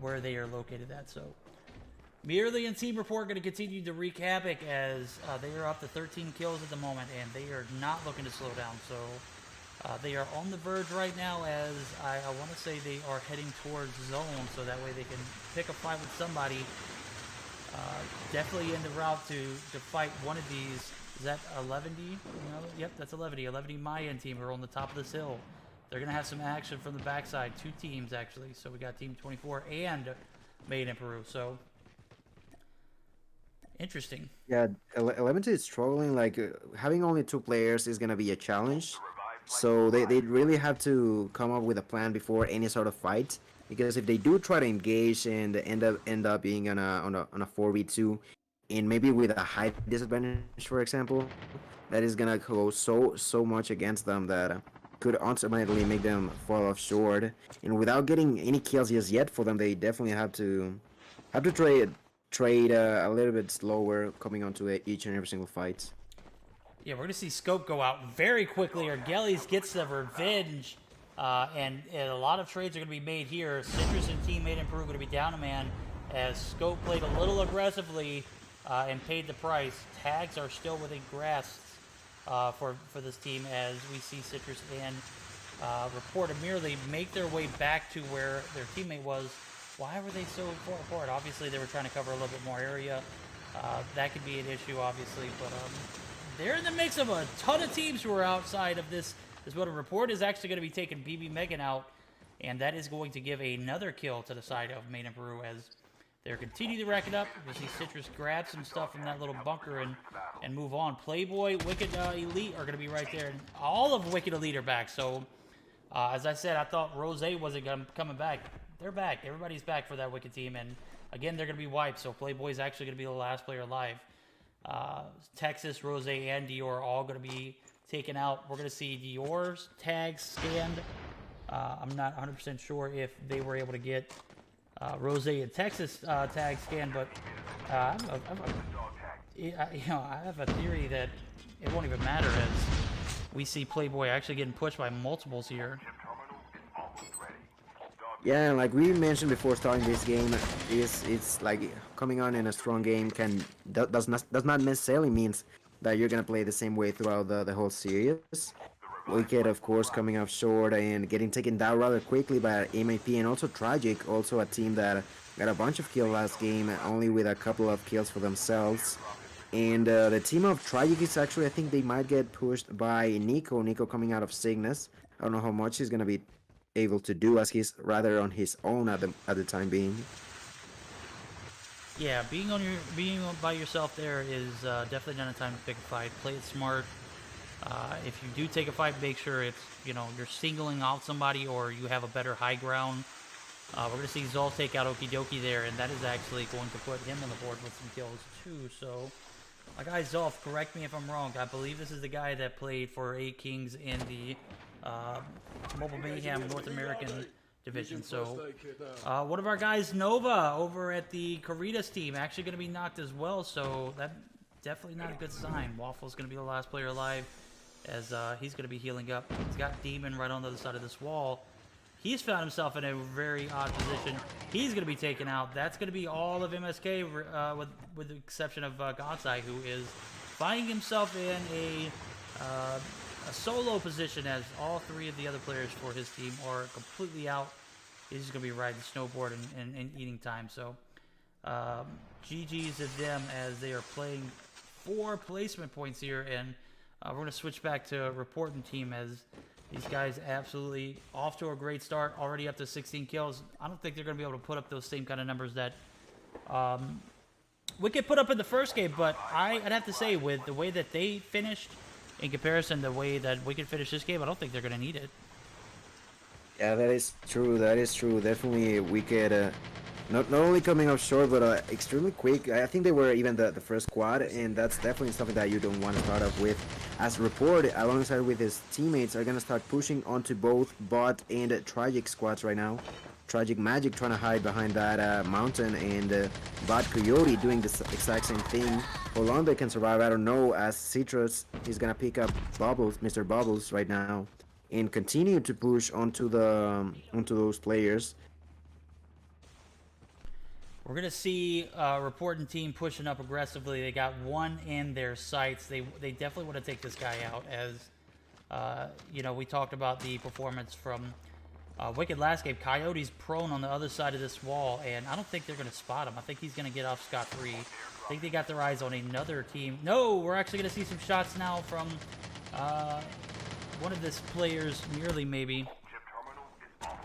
where they are located at. So Merely and Team Report going to continue to wreak havoc, as they are up to 13 kills at the moment, and they are not looking to slow down. So they are on the verge right now, as I want to say they are heading towards zone, so that way they can pick a fight with somebody. Definitely in the route to fight one of these. Is that 11D? Yep, that's 11D. 11D Mayan team are on the top of this hill. They're going to have some action from the backside. 2 teams, actually. So we got Team 24 and Made in Peru. So interesting. Yeah, 11 is struggling. Like having only 2 players is gonna be a challenge. So they really have to come up with a plan before any sort of fight. Because if they do try to engage and end up being on a 4v2, and maybe with a high disadvantage, for example, that is gonna go so much against them that could ultimately make them fall off short. And without getting any kills just yet for them, they definitely have to trade a little bit slower coming onto each and every single fight. Yeah, we're going to see Scope go out very quickly, or Gellies gets the revenge, and a lot of trades are going to be made here. Citrus and teammate and Peru going to be down a man, as Scope played a little aggressively and paid the price. Tags are still within grasp for this team, as we see Citrus and Report merely make their way back to where their teammate was. Why were they so far apart? Obviously, they were trying to cover a little bit more area. That could be an issue, obviously, but they're in the mix of a ton of teams who are outside of this. What a Report is actually going to be taking BB Megan out, and that is going to give another kill to the side of Main and Peru as they're continuing to rack it up. We see Citrus grab some stuff from that little bunker and move on. Playboy, Wicked Elite are going to be right there, and all of Wicked Elite are back. So, as I said, I thought Rose wasn't coming back. They're back. Everybody's back for that Wicked team, and again, they're going to be wiped. So Playboy's actually going to be the last player alive. Texas, Rose, and Dior are all going to be taken out. We're going to see Dior's tags scanned. I'm not 100% sure if they were able to get Rose and Texas tags scanned, but I have a theory that it won't even matter, as we see Playboy actually getting pushed by multiples here. Yeah, like we mentioned before starting this game, it's like coming on in a strong game does not necessarily means that you're gonna play the same way throughout the whole series. Wicked, of course, coming up short and getting taken down rather quickly by MAP, and also Tragic, also a team that got a bunch of kills last game, only with a couple of kills for themselves. And the team of Tragic is actually, I think they might get pushed by Nico. Nico coming out of Cygnus. I don't know how much he's gonna be able to do, as he's rather on his own at the time being. Yeah, being by yourself there is definitely not a time to pick a fight. Play it smart. If you do take a fight, make sure it's you're singling out somebody or you have a better high ground. We're gonna see Zol take out Okidoki there, and that is actually going to put him on the board with some kills too. So, my guy Zolf, correct me if I'm wrong. I believe this is the guy that played for 8 Kings in the Mobile Mayhem North American division. So one of our guys, Nova, over at the Caritas team, actually going to be knocked as well. So that definitely not a good sign. Waffle's going to be the last player alive, as he's going to be healing up. He's got Demon right on the other side of this wall. He's found himself in a very odd position. He's going to be taken out. That's going to be all of MSK, with the exception of Godseye, who is finding himself in a solo position, as all 3 of the other players for his team are completely out. He's just going to be riding snowboard and eating time. So GG's to them, as they are playing 4 placement points here. And we're going to switch back to reporting team, as these guys absolutely off to a great start, already up to 16 kills. I don't think they're going to be able to put up those same kind of numbers that Wicked put up in the first game, but I'd have to say, with the way that they finished in comparison to the way that Wicked finished this game, I don't think they're going to need it. Yeah, that is true. That is true. Definitely Wicked, not only coming up short, but extremely quick. I think they were even the first squad, and that's definitely something that you don't want to start off with. As Report, alongside with his teammates, are going to start pushing onto both Bot and Tragic squads right now. Tragic Magic trying to hide behind that mountain, and Bot Coyote doing the exact same thing. How long they can survive, I don't know, as Citrus is going to pick up Bubbles, Mr. Bubbles right now, and continue to push onto those players. We're going to see reporting team pushing up aggressively. They got one in their sights. They definitely want to take this guy out, as we talked about the performance from Wicked last game. Coyote's prone on the other side of this wall, and I don't think they're going to spot him. I think he's going to get off scot-free. I think they got their eyes on another team. No, we're actually going to see some shots now from one of this players,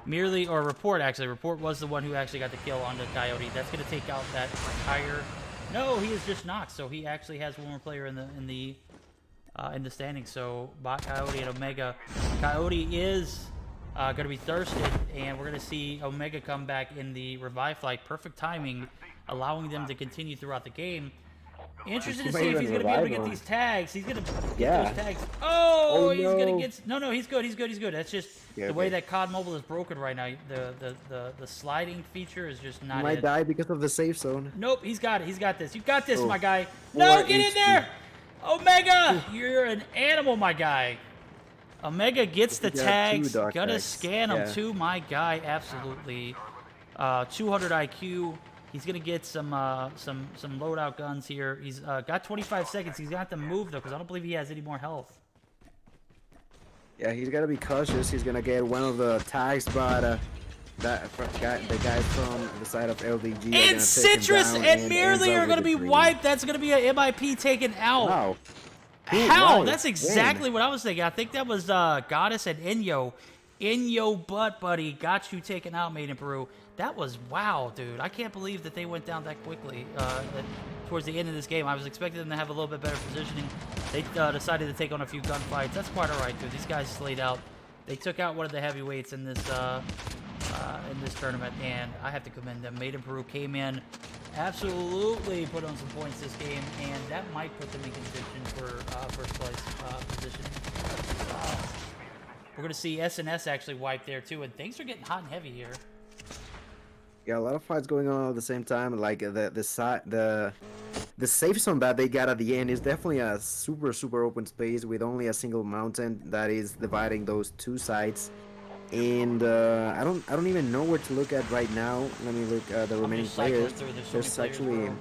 Merely, or Report, actually. Report was the one who actually got the kill on the Coyote. That's going to take out that entire... No, he is just knocked, so he actually has one more player in the standings. So, Bot, Coyote, and Omega. Coyote is going to be thirsted, and we're going to see Omega come back in the revive flight. Perfect timing, allowing them to continue throughout the game. Interested He to might see if even he's going to be able to revive get him. these tags. He's going to get Yeah. those tags. Oh, Oh, he's going to no. get... No, he's good. He's good. That's just Yeah, the way okay. that COD Mobile is broken right now. The sliding feature is just He not might it. die because of the safe zone. Nope, he's got it. He's got this. You got this, Oh, my guy. 4 No, get in HP. there! Omega, you're an animal, my guy. Omega gets the He got 2 tags. dog Gonna tags. scan them Yeah. too, my guy. Absolutely. 200 IQ. He's gonna get some loadout guns here. He's got 25 seconds. He's got to move though, because I don't believe he has any more health. Yeah, he's gotta be cautious. He's gonna get one of the tags, but the guys from the side of LDG And Citrus and Merely are gonna be wiped. That's gonna be an MIP taken out. Wow. How? Wow, That's exactly what I was thinking. I think that was Goddess and Inyo. Inyo butt, buddy. Got you taken out, made in Peru. That was wow, dude. I can't believe that they went down that quickly towards the end of this game. I was expecting them to have a little bit better positioning. They decided to take on a few gunfights. That's quite all right, dude. These guys slayed out. They took out one of the heavyweights in this tournament, and I have to commend them. Made in Peru came in, absolutely put on some points this game, and that might put them in contention for first place position. We're gonna see SnS actually wipe there too, and things are getting hot and heavy here. Yeah, a lot of fights going on at the same time. Like the safe zone that they got at the end is definitely a super open space with only a single mountain that is dividing those two sides. And I don't even know where to look at right now. Let me look at the remaining players. There's actually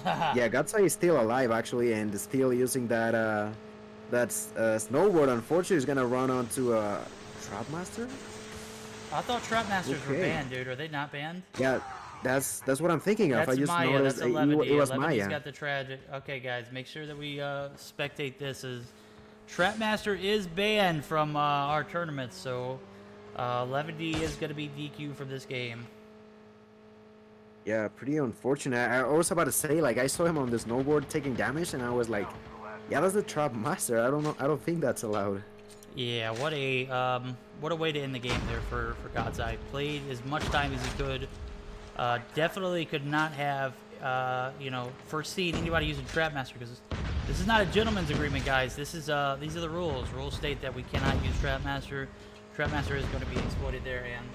yeah, Gatsai is still alive actually, and still using that snowboard. Unfortunately, is gonna run onto a Trapmaster. I thought Trapmasters were banned, dude. Are they not banned? Yeah, that's what I'm thinking of. That's I just Maya. noticed That's it 11. was 11's Maya. got the tragic. Okay, guys, make sure that we spectate this. As Trapmaster is banned from our tournament, so 11D is going to be DQ from this game. Yeah, pretty unfortunate. I was about to say, like, I saw him on the snowboard taking damage, and I was like, yeah, that's the Trapmaster. I don't know. I don't think that's allowed. Yeah, what a way to end the game there for God's Eye. Played as much time as he could. Definitely could not have foreseen anybody using Trapmaster, because this is not a gentleman's agreement, guys. This is these are the rules. Rules state that we cannot use Trapmaster. Trapmaster is going to be exploited there, and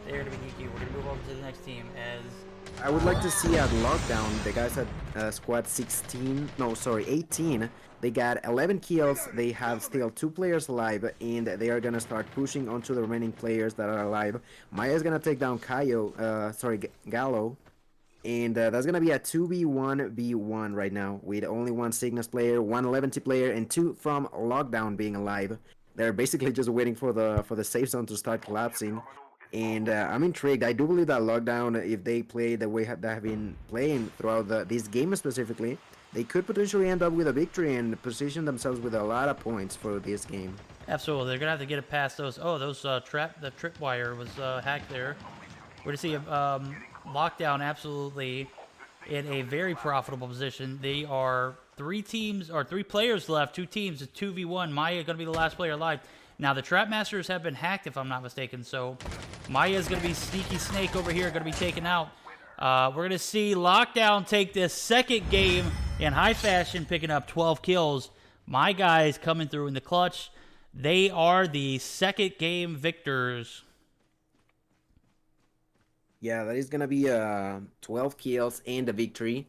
they're going to be DQ. We're going to move over to the next team as. I would like to see at lockdown the guys at squad 16. No, sorry, 18. They got 11 kills. They have still 2 players alive, and they are gonna start pushing onto the remaining players that are alive. Maya is gonna take down Gallo, and that's gonna be a 2v1v1 right now with only 1 Cygnus player, 1 11T player, and 2 from lockdown being alive. They're basically just waiting for the safe zone to start collapsing. And I'm intrigued. I do believe that lockdown, if they play the way they have been playing throughout this game specifically, they could potentially end up with a victory and position themselves with a lot of points for this game. Absolutely, they're gonna have to get it past those. Oh, those the tripwire was hacked there. We're gonna see lockdown absolutely in a very profitable position. They are 3 players left, 2 teams, it's 2v1. Maya gonna be the last player alive. Now, the Trapmasters have been hacked, if I'm not mistaken, so Maya's going to be Sneaky Snake over here, going to be taken out. We're going to see Lockdown take this second game in high fashion, picking up 12 kills. My guys coming through in the clutch. They are the second game victors. Yeah, that is going to be 12 kills and a victory.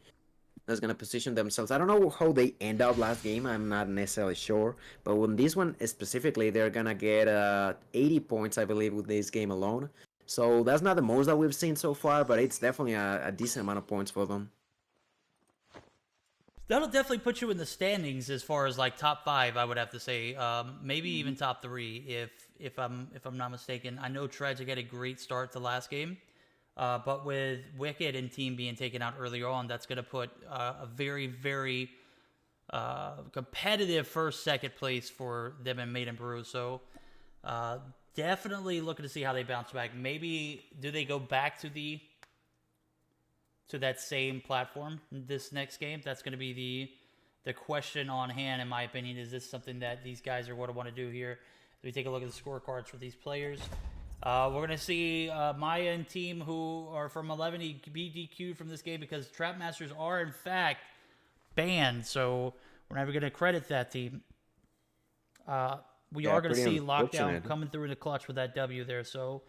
That's going to position themselves. I don't know how they end up last game. I'm not necessarily sure. But on this one specifically, they're going to get 80 points, I believe, with this game alone. So that's not the most that we've seen so far, but it's definitely a decent amount of points for them. That'll definitely put you in the standings as far as like top 5, I would have to say. Maybe even top 3 if I'm not mistaken. I know Tragic had a great start to last game. But with Wicked and team being taken out earlier on, that's going to put a very, very competitive first, second place for them and Made in Peru. So definitely looking to see how they bounce back. Maybe do they go back to that same platform this next game? That's going to be the question on hand, in my opinion. Is this something that these guys are going to want to do here? So we take a look at the scorecards for these players. We're going to see Maya and team who are from 11 be DQ'd from this game because Trapmasters are, in fact, banned, so we're never going to credit that team. We are going to pretty see Lockdown unfortunate. coming through in the clutch with that W there. So,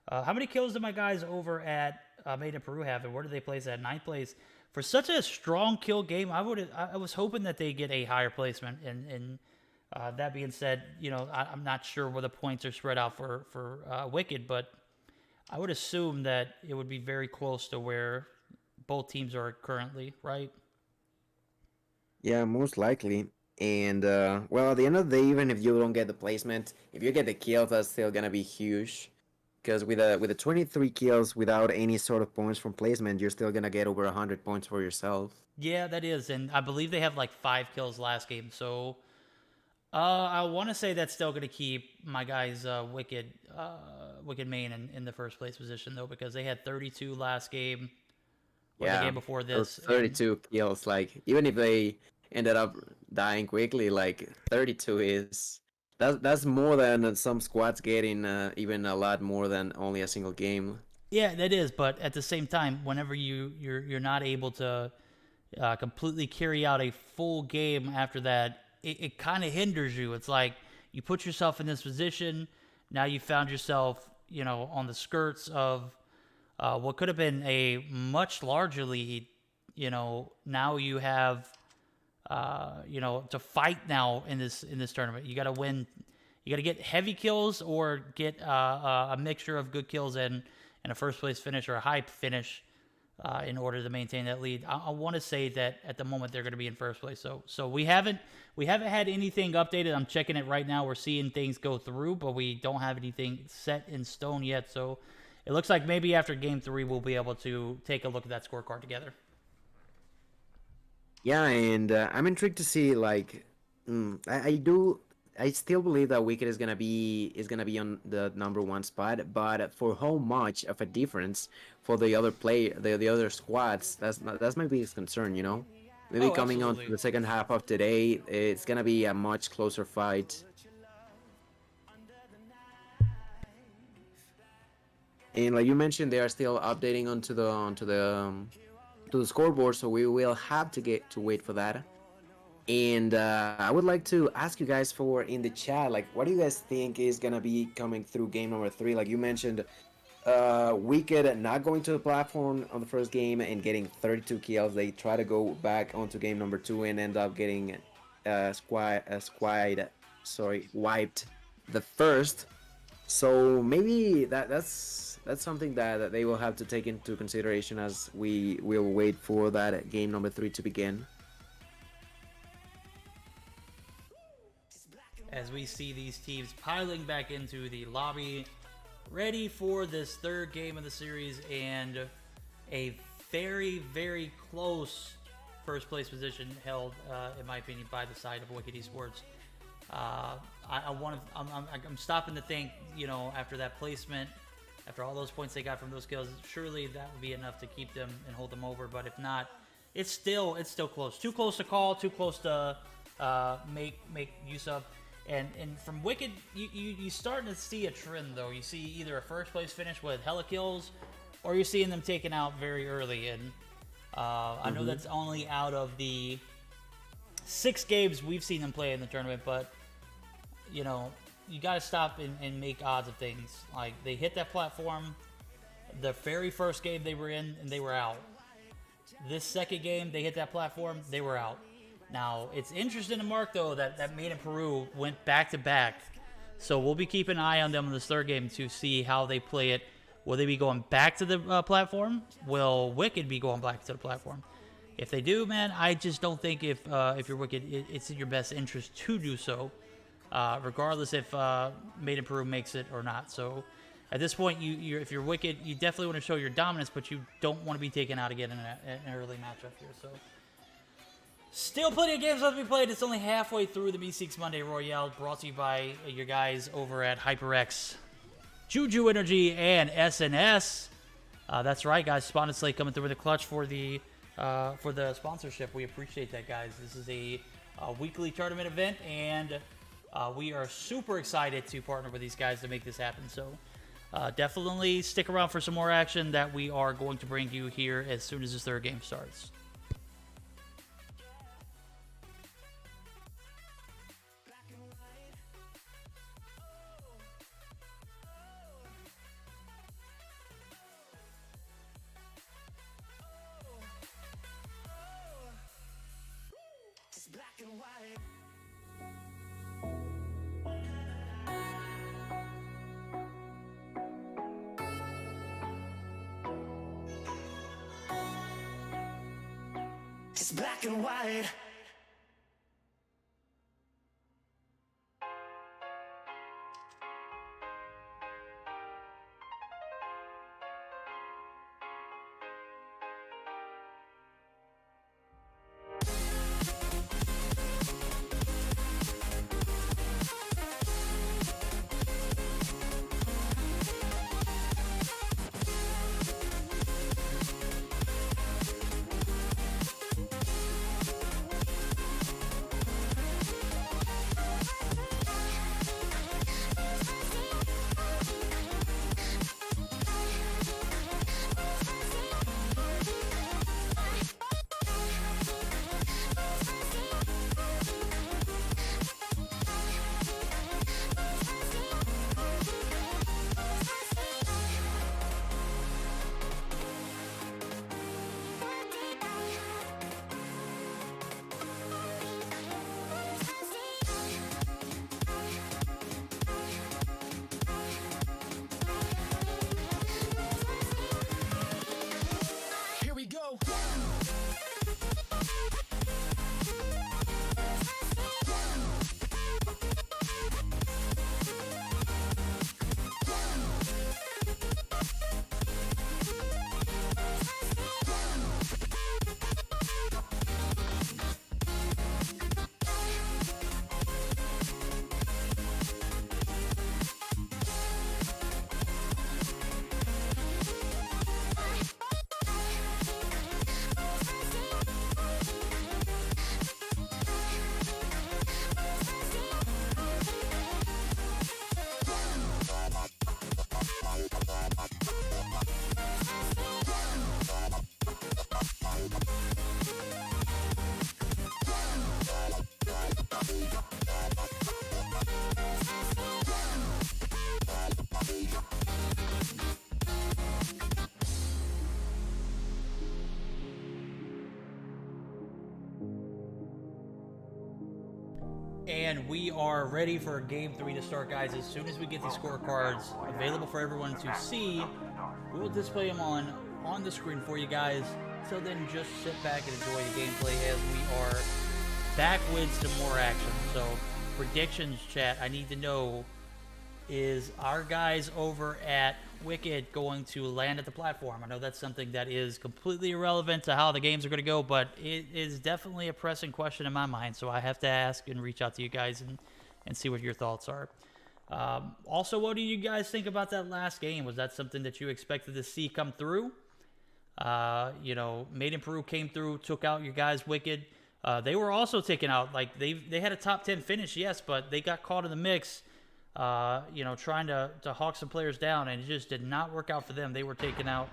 how many kills did my guys over at Made in Peru have, and where did they place at? 9th place. For such a strong kill game, I was hoping that they get a higher placement. And that being said, you know, I'm not sure where the points are spread out for Wicked, but I would assume that it would be very close to where both teams are currently, right? Yeah, most likely. And well, at the end of the day, even if you don't get the placement, if you get the kills, that's still gonna be huge. Because with the 23 kills without any sort of points from placement, you're still gonna get over 100 points for yourself. Yeah, that is, and I believe they have like 5 kills last game. So I want to say that's still going to keep my guys Wicked main in the first place position though, because they had 32 last game. Or the game before this. 32 kills. Like even if they ended up dying quickly, like 32 is that's more than some squads getting. Even a lot more than only a single game. Yeah, that is. But at the same time, whenever you're not able to completely carry out a full game after that, it kind of hinders you. It's like you put yourself in this position. Now you found yourself, you know, on the skirts of what could have been a much larger lead. You know, now you have, you know, to fight now in this tournament. You got to win. You got to get heavy kills or get a mixture of good kills and a first place finish or a high finish in order to maintain that lead. I want to say that at the moment they're going to be in first place. So we haven't had anything updated. I'm checking it right now. We're seeing things go through, but we don't have anything set in stone yet. So it looks like maybe after game 3 we'll be able to take a look at that scorecard together. Yeah, and I'm intrigued to see like I still believe that Wicked is gonna be on the #1 spot, but for how much of a difference for the other squads, that's my biggest concern, you know. Maybe coming on to the second half of today, it's gonna be a much closer fight. And like you mentioned, they are still updating onto the scoreboard, so we will have to wait for that. And I would like to ask you guys for in the chat, like, what do you guys think is gonna be coming through game number 3? Like you mentioned, Wicked not going to the platform on the first game and getting 32 kills. They try to go back onto game number 2 and end up getting wiped the first. So maybe that's something that they will have to take into consideration as we will wait for that game number 3 to begin. As we see these teams piling back into the lobby, ready for this third game of the series and a very, very close first place position held, in my opinion, by the side of Wicked Esports. I'm stopping to think, you know, after that placement, after all those points they got from those kills, surely that would be enough to keep them and hold them over. But if not, it's still close. Too close to call, too close to make use of. And from Wicked, you starting to see a trend, though. You see either a first place finish with hella kills, or you're seeing them taken out very early. And I know that's only out of the 6 games we've seen them play in the tournament, but, you know, you got to stop and make odds of things. Like, they hit that platform the very first game they were in, and they were out. This second game, they hit that platform, they were out. Now, it's interesting to mark, though, that Made in Peru went back-to-back. So we'll be keeping an eye on them in this third game to see how they play it. Will they be going back to the platform? Will Wicked be going back to the platform? If they do, man, I just don't think if you're Wicked, it's in your best interest to do so, regardless if Made in Peru makes it or not. So at this point, if you're Wicked, you definitely want to show your dominance, but you don't want to be taken out again in an early matchup here. So still plenty of games left to be played. It's only halfway through the Meseeks Monday Royale, brought to you by your guys over at HyperX, JuJu Energy, and SnS. That's right, guys. Sponsered coming through with a clutch for the sponsorship. We appreciate that, guys. This is a weekly tournament event, and we are super excited to partner with these guys to make this happen. So definitely stick around for some more action that we are going to bring you here as soon as this third game starts. It's black and white. Here we go. And we are ready for Game 3 to start, guys. As soon as we get these scorecards available for everyone to see, we will display them on the screen for you guys. So then just sit back and enjoy the gameplay as we are back with some more action. So predictions, chat, I need to know, is our guys over at Wicked going to land at the platform? I know that's something that is completely irrelevant to how the games are going to go, but it is definitely a pressing question in my mind, so I have to ask and reach out to you guys and see what your thoughts are. Also, what do you guys think about that last game? Was that something that you expected to see come through? You know, Made in Peru came through, took out your guys Wicked. They were also taken out. Like, they had a top 10 finish, yes, but they got caught in the mix. You know, trying to hawk some players down, and it just did not work out for them. They were taken out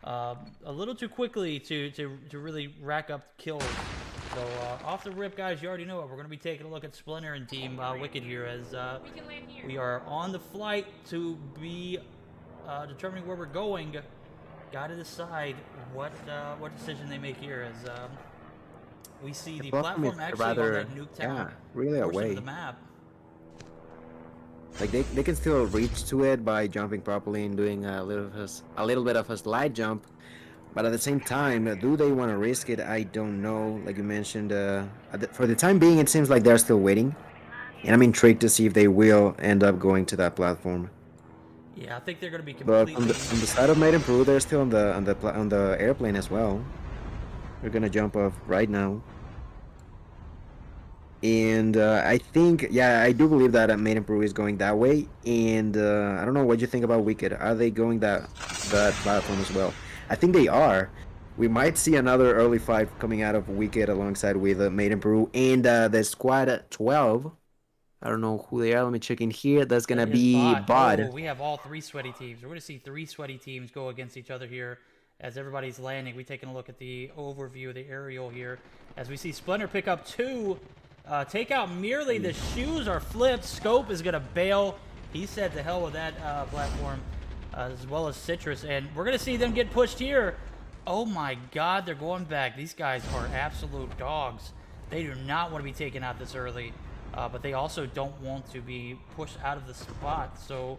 a little too quickly to really rack up kills. So off the rip, guys, you already know it. We're going to be taking a look at Splinter and Team Wicked here as we are on the flight to be determining where we're going. Got to decide what decision they make here as we see the platform actually on that nuke tower really portion away of the map. Like they can still reach to it by jumping properly and doing a little bit of a slide jump, but at the same time, do they want to risk it? I don't know. Like you mentioned, for the time being, it seems like they're still waiting, and I'm intrigued to see if they will end up going to that platform. Yeah, I think they're going to be completely. But on the side of Made in Peru, they're still on the airplane as well. They're gonna jump off right now. And I think, yeah, I do believe that Made in Peru is going that way. And I don't know what you think about Wicked. Are they going that platform as well? I think they are. We might see another early fight coming out of Wicked alongside with Made in Peru and the squad 12. I don't know who they are. Let me check in here. That's gonna be Bod. Oh, we have all three sweaty teams. We're gonna see three sweaty teams go against each other here as everybody's landing. We taking a look at the overview of the aerial here as we see Splinter pick up two. Take out merely the shoes are flipped. Scope is going to bail. He said to hell with that platform, as well as Citrus. And we're going to see them get pushed here. Oh my god, they're going back. These guys are absolute dogs. They do not want to be taken out this early. But they also don't want to be pushed out of the spot. So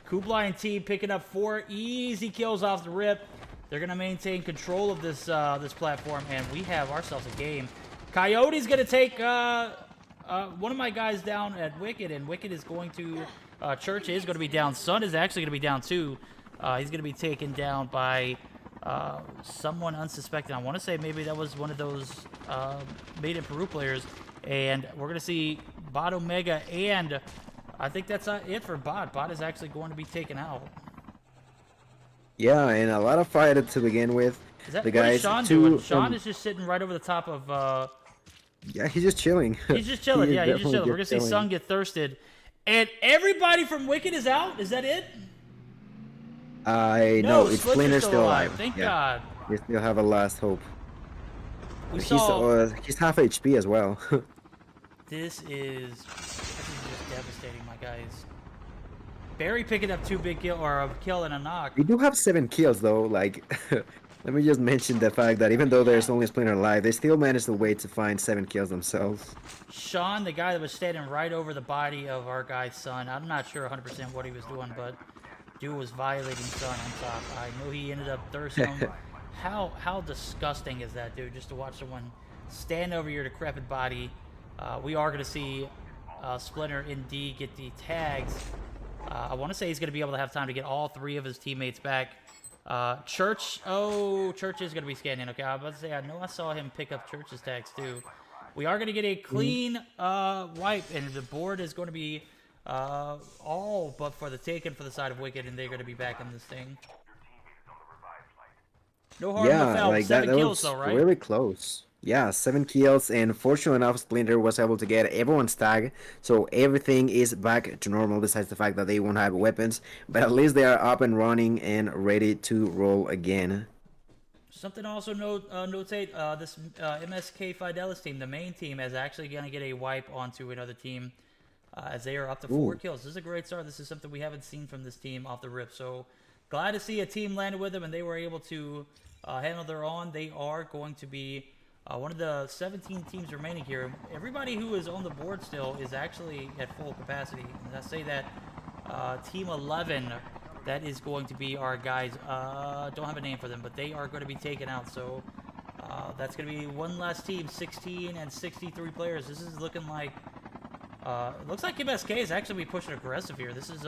Kublai and T picking up 4 easy kills off the rip. They're going to maintain control of this this platform, and we have ourselves a game. Coyote's going to take one of my guys down at Wicked, and Wicked is going to... Church is going to be down. Sun is actually going to be down, too. He's going to be taken down by someone unsuspecting. I want to say maybe that was one of those Made in Peru players. And we're going to see Bot Omega, and I think that's it for Bot. Bot is actually going to be taken out. Yeah, and a lot of fight to begin with. Is that the what is guys Sean two doing? Sean is just sitting right over the top of... yeah, he's just chilling. He's just chilling. He is Yeah, he's just definitely chilling. We're going to see chilling. Sun get thirsted. And everybody from Wicked is out? Is that it? No, it's Splinter's still alive. Thank Yeah. God. We still have a last hope. We He's saw... he's half HP as well. This is just devastating, my guys. Barry picking up 2 big kill or a kill and a knock. We do have 7 kills though. Like, let me just mention the fact that even though there's only a Splinter alive, they still managed to wait to find 7 kills themselves. Sean, the guy that was standing right over the body of our guy's son. I'm not sure 100% what he was doing, but dude was violating Sun on top. I know he ended up thirsting him. How disgusting is that, dude? Just to watch someone stand over your decrepit body. We are going to see Splinter indeed get the tags. I want to say he's going to be able to have time to get all 3 of his teammates back. Church, Church is going to be scanning. Okay, I was about to say, I know I saw him pick up Church's tags too. We are going to get a clean wipe, and the board is going to be all but for the taken for the side of Wicked, and they're going to be back in this thing. No harm, no foul. Like 7 that kills was though, right? really close. Yeah, 7 kills, and fortunately enough, Splinter was able to get everyone's tag, so everything is back to normal, besides the fact that they won't have weapons, but at least they are up and running and ready to roll again. Something also notate, this MSK Fidelis team, the main team, is actually going to get a wipe onto another team as they are up to 4 kills. This is a great start. This is something we haven't seen from this team off the rip, so glad to see a team landed with them, and they were able to handle their own. They are going to be... one of the 17 teams remaining here. Everybody who is on the board still is actually at full capacity. And I say that Team 11, that is going to be our guys. Don't have a name for them, but they are going to be taken out. So that's going to be one last team, 16 and 63 players. This is looking like... it looks like MSK is actually pushing aggressive here. This is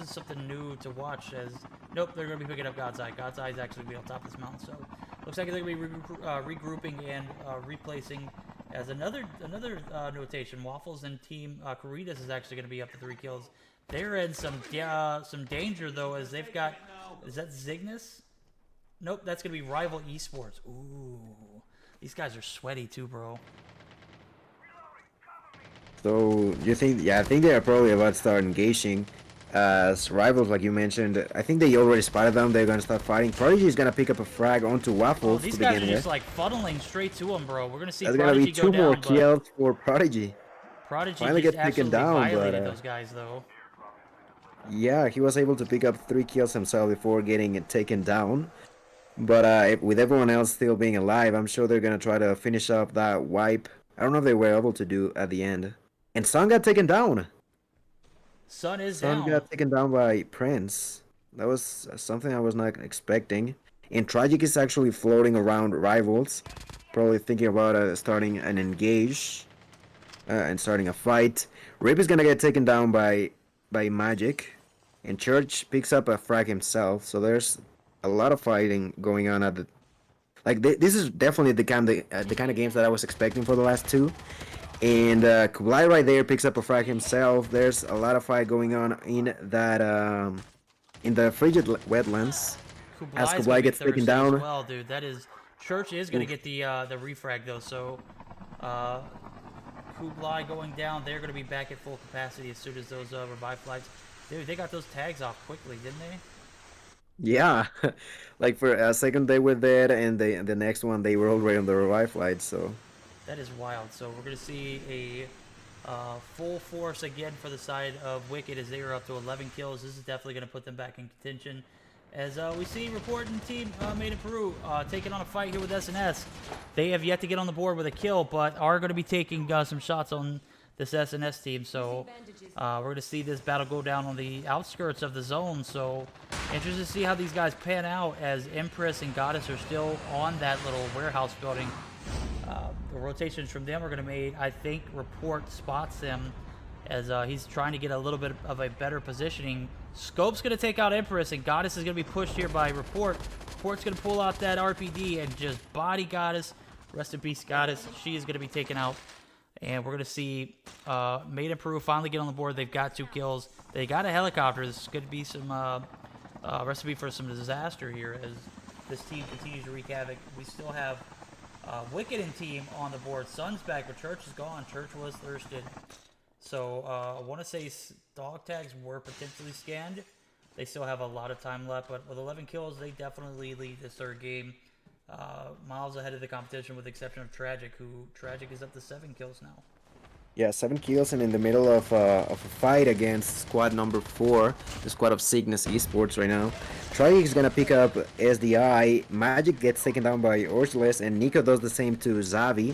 something new to watch. As nope, they're going to be picking up God's Eye. God's Eye is actually going to be on top of this mountain. So looks like they're going to be regrouping and replacing. As another notation, Waffles and Team Caritas is actually going to be up to 3 kills. They're in some danger though, as they've got. Is that Zygnus? Nope, that's going to be Rival Esports. Ooh, these guys are sweaty too, bro. So, you think... Yeah, I think they are probably about to start engaging. As rivals, like you mentioned, I think they already spotted them. They're going to start fighting. Prodigy is going to pick up a frag onto Waffles These to guys begin are just with. like funneling straight to him, bro. We're going to see That's Prodigy going to be 2 go more down, kills for Prodigy. Prodigy Finally just gets taken absolutely down, but, violated those guys, though. Yeah, he was able to pick up 3 kills himself before getting it taken down. But with everyone else still being alive, I'm sure they're going to try to finish up that wipe. I don't know if they were able to do at the end. And Sun got taken down. Sun is Sun down. got taken down by Prince. That was something I was not expecting. And Tragic is actually floating around rivals. Probably thinking about starting an engage. And starting a fight. Rip is going to get taken down by Magic. And Church picks up a frag himself. So there's a lot of fighting going on at the... Like, this is definitely the kind of games that I was expecting for the last 2. And Kublai right there picks up a frag himself. There's a lot of fight going on in that in the frigid wetlands. As Kublai gets taken down. As well, dude. That is... Church is going to get the refrag, though. So, Kublai going down. They're going to be back at full capacity as soon as those revive flights. Dude, they got those tags off quickly, didn't they? Yeah. Like for a second they were dead, and the next one they were already on the revive flight, so... That is wild. So we're going to see a full force again for the side of Wicked as they are up to 11 kills. This is definitely going to put them back in contention. As we see reporting team Made in Peru taking on a fight here with SnS. They have yet to get on the board with a kill, but are going to be taking some shots on this SNS team. So we're going to see this battle go down on the outskirts of the zone. So interested to see how these guys pan out as Empress and Goddess are still on that little warehouse building. The rotations from them are going to make, I think, Report spots them as he's trying to get a little bit of a better positioning. Scope's going to take out Empress, and Goddess is going to be pushed here by Report. Report's going to pull out that RPD and just body Goddess. Rest in peace, Goddess. She is going to be taken out. And we're going to see Made in Peru finally get on the board. They've got 2 kills. They got a helicopter. This is going to be some recipe for some disaster here as this team continues to wreak havoc. We still have Wicked and team on the board. Sun's back, but Church is gone. Church was thirsted. So I want to say dog tags were potentially scanned. They still have a lot of time left, but with 11 kills, they definitely lead this 3rd game. Miles ahead of the competition with the exception of Tragic, who Tragic is up to 7 kills now. Yeah, 7 kills and in the middle of a fight against squad number 4, the squad of Cygnus Esports right now. Tragic is going to pick up SDI, Magic gets taken down by Orsules, and Nico does the same to Xavi.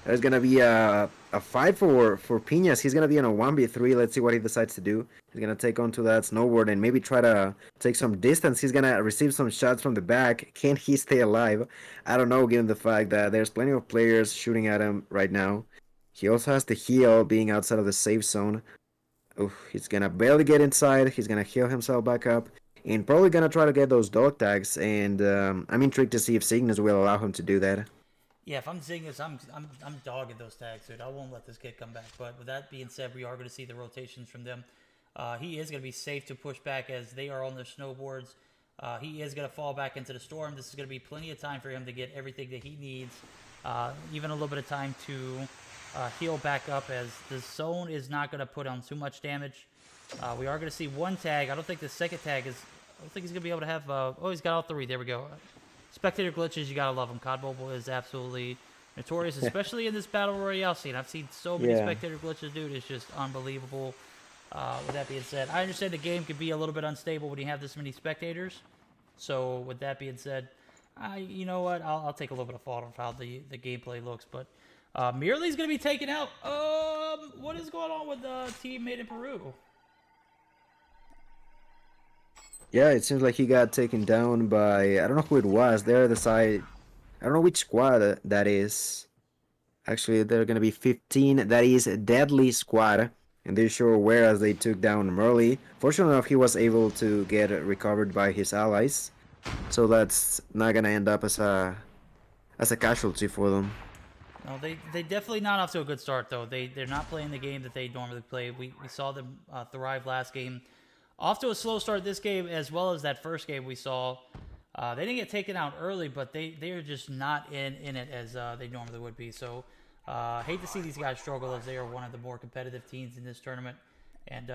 There's going to be a fight for Piñas. He's going to be in a 1v3. Let's see what he decides to do. He's going to take onto that snowboard and maybe try to take some distance. He's going to receive some shots from the back. Can he stay alive? I don't know, given the fact that there's plenty of players shooting at him right now. He also has to heal, being outside of the safe zone. Oof, he's going to barely get inside. He's going to heal himself back up. And probably going to try to get those dog tags. And I'm intrigued to see if Cygnus will allow him to do that. Yeah, if I'm Cygnus, I'm dogging those tags, dude. I won't let this kid come back. But with that being said, we are going to see the rotations from them. He is going to be safe to push back as they are on their snowboards. He is going to fall back into the storm. This is going to be plenty of time for him to get everything that he needs. Even a little bit of time to heal back up as the zone is not going to put on too much damage. We are going to see 1 tag. I don't think the second tag is... I don't think he's going to be able to have... oh, he's got all 3. There we go. Spectator glitches, you got to love them. COD Mobile is absolutely notorious, especially in this Battle Royale scene. I've seen so many spectator glitches, dude. It's just unbelievable. With that being said, I understand the game could be a little bit unstable when you have this many spectators. So with that being said, you know what? I'll take a little bit of fault of how the gameplay looks. But Mirley's going to be taken out. What is going on with the team Made in Peru? Yeah, it seems like he got taken down by, I don't know who it was. They're the side, I don't know which squad that is. Actually, they're going to be 15. That is Deadly Squad. And they're sure where as they took down Merly. Fortunately enough, he was able to get recovered by his allies. So that's not going to end up as a casualty for them. No, they definitely not off to a good start, though. They're not playing the game that they normally play. We saw them thrive last game. Off to a slow start this game, as well as that first game we saw. They didn't get taken out early, but they are just not in it as they normally would be. So, hate to see these guys struggle as they are one of the more competitive teams in this tournament. And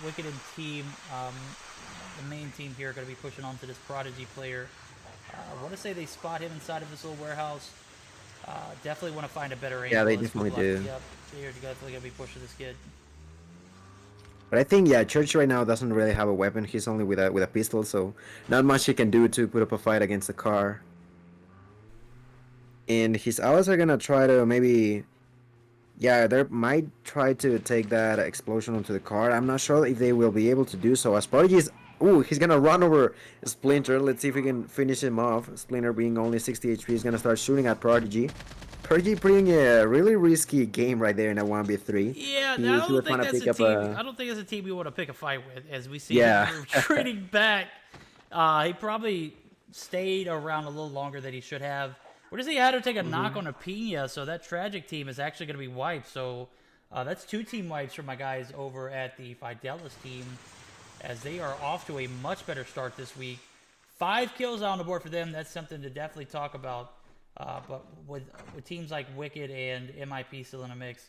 Wicked and team, the main team here, are going to be pushing on to this Prodigy player. I want to say they spot him inside of this little warehouse. Definitely want to find a better angle. Yeah, they definitely do. Yep, they're definitely going to be pushing this kid. But I think, yeah, Church right now doesn't really have a weapon. He's only with a pistol, so not much he can do to put up a fight against the car. And his allies are going to try to maybe... Yeah, they might try to take that explosion onto the car. I'm not sure if they will be able to do so. As Prodigy is... Ooh, he's going to run over Splinter. Let's see if we can finish him off. Splinter being only 60 HP is going to start shooting at Prodigy. Prodigy playing a really risky game right there in a 1v3. Yeah, I don't think that's a team. I don't think that's a team we want to pick a fight with, as we see him retreating back. He probably stayed around a little longer than he should have. What does he had to take a knock on a Pina? So that Tragic team is actually going to be wiped. So that's 2 team wipes for my guys over at the Fidelis team, as they are off to a much better start this week. 5 kills on the board for them. That's something to definitely talk about. But with teams like Wicked and MIP still in a mix,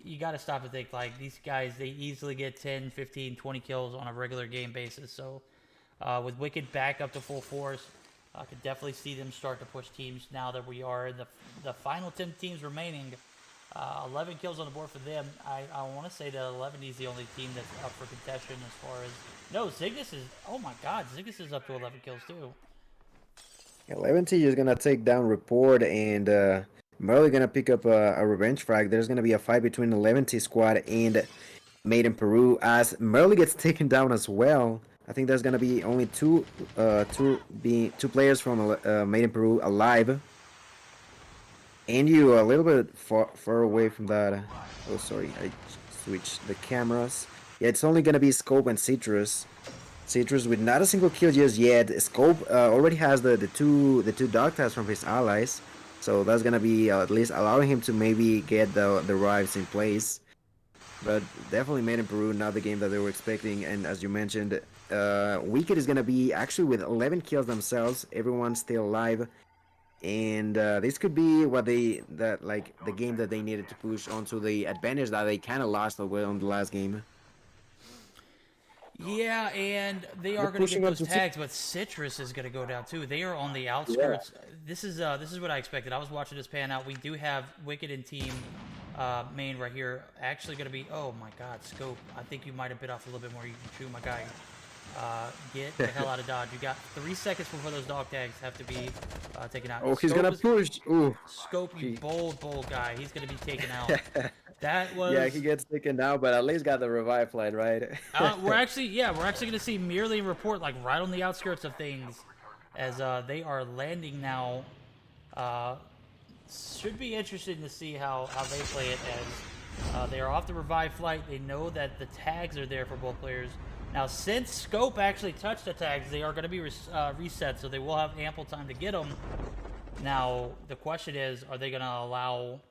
you got to stop and think, like, these guys, they easily get 10, 15, 20 kills on a regular game basis. So with Wicked back up to full force, I could definitely see them start to push teams now that we are in the final 10 teams remaining. 11 kills on the board for them. I want to say that 11 is the only team that's up for contention as far as... No, Cygnus is... Oh my god, Cygnus is up to 11 kills too. 11T is going to take down Report, and Merle gonna pick up a revenge frag. There's gonna be a fight between the Levante squad and Made in Peru as Merle gets taken down as well. I think there's gonna be only two players from Made in Peru alive, and you a little bit far away from that. Oh, sorry, I switched the cameras. Yeah, it's only gonna be Scope and Citrus. Citrus with not a single kill just yet. Scope already has the two dog tags from his allies, so that's gonna be at least allowing him to maybe get the rives in place. But definitely Made in Peru, not the game that they were expecting. And as you mentioned, Wicked is gonna be actually with 11 kills themselves. Everyone's still alive, and this could be what the game that they needed to push onto the advantage that they kind of lost away on the last game. Yeah, and they are They're going to pushing get up those to tags, but Citrus is going to go down too. They are on the outskirts. This is what I expected. I was watching this pan out. We do have Wicked and Team Main right here. Actually going to be. Oh my God, Scope. I think you might have bit off a little bit more. You can chew, my guy. Get the hell out of Dodge. You got 3 seconds before those dog tags have to be taken out. Oh, he's Scope gonna push. Ooh. Scope, you bold guy. He's going to be taken out. That was. Yeah, he gets taken down, but at least got the revive flight, right? we're actually going to see Merely Report like right on the outskirts of things, as they are landing now. Should be interesting to see how they play it, as they are off the revive flight. They know that the tags are there for both players. Now, since Scope actually touched the tags, they are going to be reset, so they will have ample time to get them. Now, the question is, are they going to allow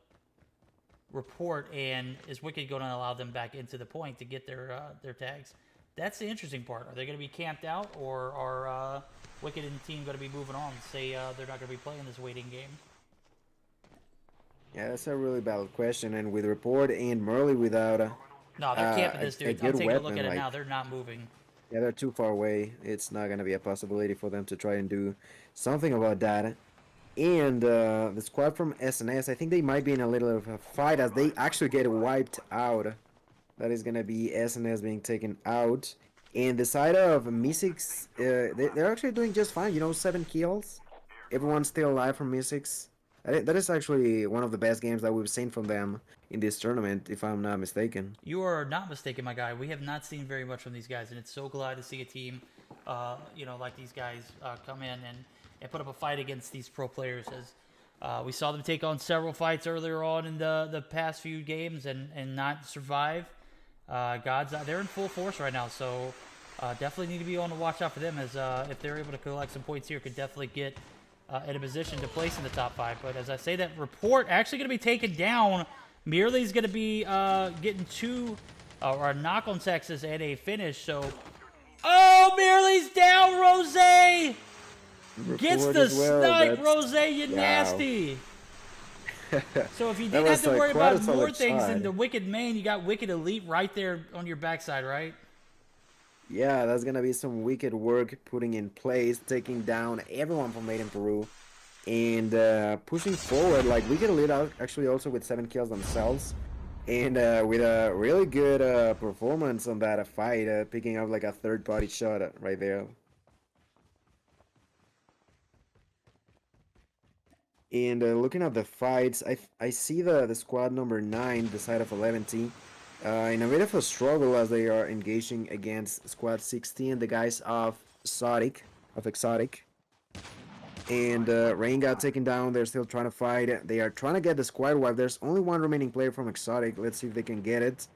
Report, and is Wicked going to allow them back into the point to get their tags? That's the interesting part. Are they going to be camped out, or are Wicked and team going to be moving on? Say they're not going to be playing this waiting game. Yeah, that's a really valid question. And with Report and Merle without No, they're camping this, dude. I'm good taking a look weapon, at it like- now. They're not moving. yeah, they're too far away. It's not gonna be a possibility for them to try and do something about that. And the squad from SnS, I think they might be in a little of a fight as they actually get wiped out. That is gonna be SnS being taken out. And the side of Meseeks, they're actually doing just fine. 7 kills. Everyone's still alive from Meseeks. That is actually one of the best games that we've seen from them in this tournament, if I'm not mistaken. You are not mistaken, my guy. We have not seen very much from these guys, and it's so glad to see a team, like these guys come in and put up a fight against these pro players. As we saw them take on several fights earlier on in the past few games and not survive. They're in full force right now, so definitely need to be on the watch out for them, as if they're able to collect some points here, could definitely get in a position to place in the top 5. But as I say, that Report actually going to be taken down. Merely's going to be getting 2 or a knock on Texas and a finish. So, oh, Merely's down. Rose gets the snipe. Rose, you nasty. So if you didn't have to worry about more things than the Wicked main, you got Wicked Elite right there on your backside, right? Yeah, that's gonna be some wicked work putting in place, taking down everyone from Made in Peru, and pushing forward. Like Wicked Elite actually also with 7 kills themselves, and with a really good performance on that fight, picking up like a third-party shot right there. And looking at the fights, I see the squad number 9, the side of 11T. In a bit of a struggle as they are engaging against squad 16, the guys of Exotic. And Rain got taken down. They're still trying to fight. They are trying to get the squad wipe. There's only one remaining player from Exotic. Let's see if they can get it.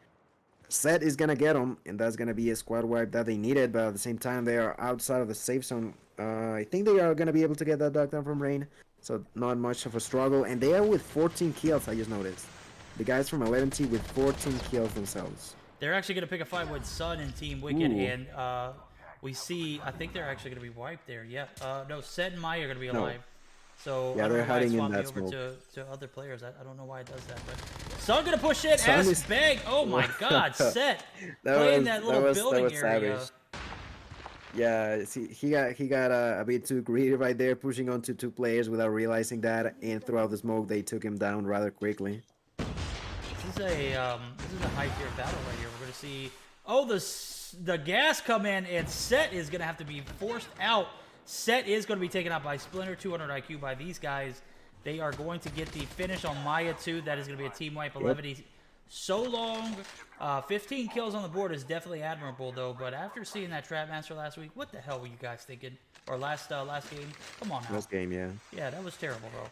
Set is gonna get them, and that's gonna be a squad wipe that they needed, but at the same time they are outside of the safe zone. I think they are gonna be able to get that dog down from Rain, so not much of a struggle. And they are with 14 kills, I just noticed. The guys from 11T with 14 kills themselves. They're actually going to pick a fight with Sun and Team Wicked, and we see, I think they're actually going to be wiped there. Yeah, no, Set and Maya are going to be alive. So yeah, I don't they're know why it's hiding in that swapping over smoke. to other players. I don't know why it does that. But Sun going to push it. S bang. Oh my God, Set playing that little building area. Savage. Yeah, see, he got a bit too greedy right there, pushing onto 2 players without realizing that, and throughout the smoke they took him down rather quickly. This is a high tier battle right here. We're gonna see. Oh, the gas come in, and Set is gonna have to be forced out. Set is gonna be taken out by Splinter, 200 IQ by these guys. They are going to get the finish on Maya too. That is going to be a team wipe. 11 so long. 15 kills on the board is definitely admirable though. But after seeing that Trapmaster last week, what the hell were you guys thinking? Or last game? Come on now. Last game, yeah. Yeah, that was terrible, bro.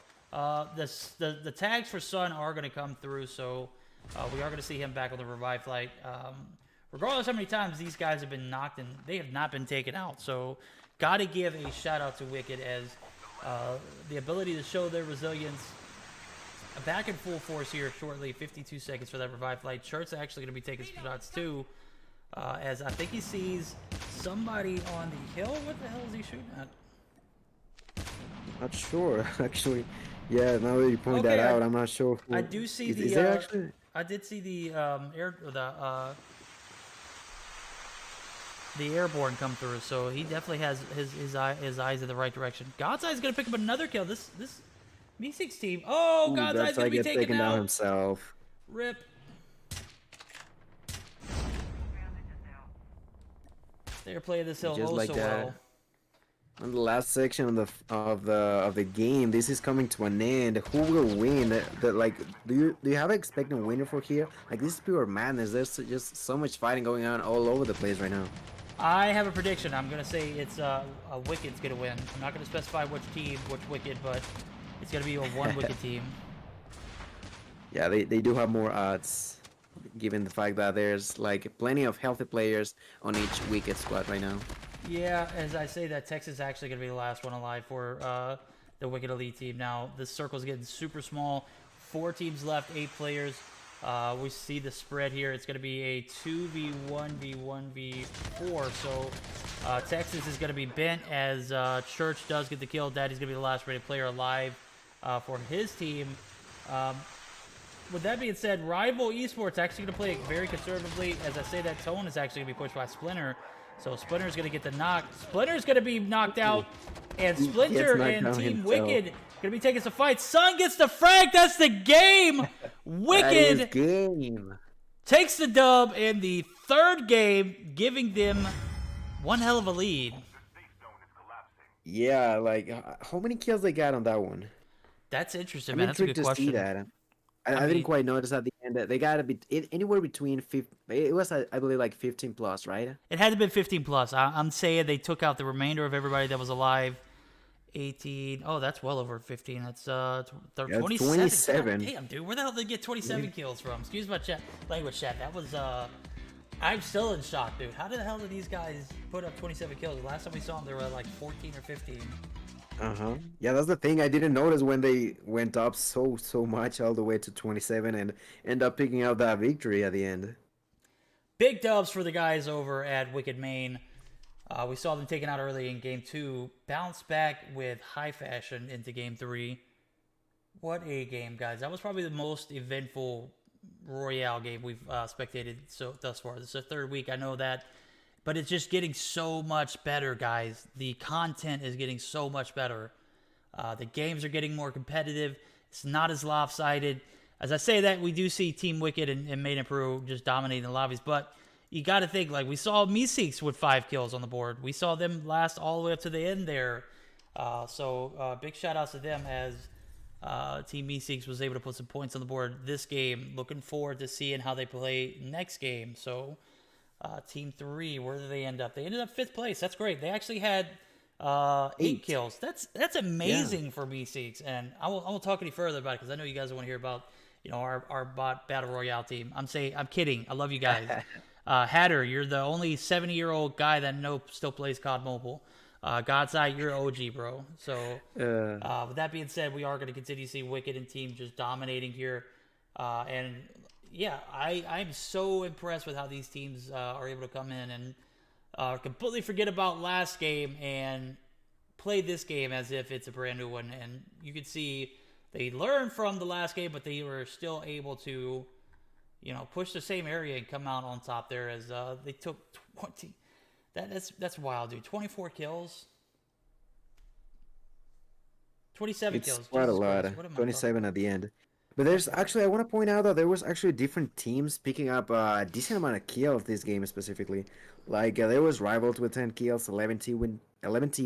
The tags for Sun are going to come through, so we are going to see him back on the revive flight. Regardless how many times these guys have been knocked and they have not been taken out, so got to give a shout out to Wicked as the ability to show their resilience. Back in full force here shortly. 52 seconds for that revive flight. Shirt's actually going to be taking some shots too, as I think he sees somebody on the hill. What the hell is he shooting at? Not sure, actually. Yeah, now that you point that out, I'm not sure. I do see is there actually? I did see the airborne come through, so he definitely has his eyes in the right direction. God's Eye's gonna pick up another kill. This Meseeks team. Oh, God's Eye's gonna be taken out himself. Rip. They're playing this hill so well. On the last section of the game, this is coming to an end. Who will win? Like, do you have an expected winner for here? Like, this is pure madness. There's just so much fighting going on all over the place right now. I have a prediction. I'm gonna say it's a Wicked's gonna win. I'm not gonna specify which team, which Wicked, but it's gonna be a one Wicked team. Yeah, they do have more odds, given the fact that there's like plenty of healthy players on each Wicked squad right now. Yeah, as I say that, Texas is actually going to be the last one alive for the Wicked Elite team. Now, this circle's getting super small. 4 teams left, 8 players. We see the spread here. It's going to be a 2v1v1v4. So, Texas is going to be bent as Church does get the kill. Daddy's going to be the last rated player alive for his team. With that being said, Rival Esports actually going to play it very conservatively. As I say that, Tone is actually going to be pushed by Splinter. So Splinter's going to get the knock. Splinter's going to be knocked out. And Splinter and Team Wicked going to be taking some fights. Sun gets the frag. That's the game. Wicked takes the dub in the 3rd game, giving them one hell of a lead. Yeah, like, how many kills they got on that one? That's interesting, man. That's a good question. See that. I didn't quite notice at the end that they got to be anywhere between 50. It was, I believe, like 15 plus, right? It had to be 15 plus. I'm saying they took out the remainder of everybody that was alive. 18. Oh, that's well over 15. That's 27. Damn, dude, where the hell did they get 27 kills from? Excuse my language chat. That was I'm still in shock, dude. How the hell did these guys put up 27 kills? The last time we saw them, they were like 14 or 15. Yeah, that's the thing. I didn't notice when they went up so much all the way to 27 and end up picking out that victory at the end. Big dubs for the guys over at Wicked Main. We saw them taken out early in Game 2. Bounce back with high fashion into Game 3. What a game, guys. That was probably the most eventful Royale game we've spectated thus far. This is the 3rd week, I know that. But it's just getting so much better, guys. The content is getting so much better. The games are getting more competitive. It's not as lopsided. As I say that, we do see Team Wicked and Made in Peru just dominating the lobbies. But you got to think, like, we saw Meseeks with 5 kills on the board. We saw them last all the way up to the end there. So big shout-outs to them as Team Meseeks was able to put some points on the board this game. Looking forward to seeing how they play next game. So... Team 3, where did they end up? They ended up 5th place. That's great. They actually had 8 kills. That's amazing for Meseeks. And I won't talk any further about it because I know you guys want to hear about our Battle Royale team. I'm kidding. I love you guys. Hatter, you're the only 70-year-old guy that still plays COD Mobile. God's Eye, you're OG, bro. So with that being said, we are going to continue to see Wicked and Team just dominating here. And yeah, I'm so impressed with how these teams are able to come in and completely forget about last game and play this game as if it's a brand new one. And you can see they learned from the last game, but they were still able to, push the same area and come out on top there as they took 20. That's wild, dude. 24 kills. 27 kills. It's quite a lot. 27 at the end. But there's actually, I want to point out that there was actually different teams picking up a decent amount of kills this game specifically. Like, there was Rivals with 10 kills, 11T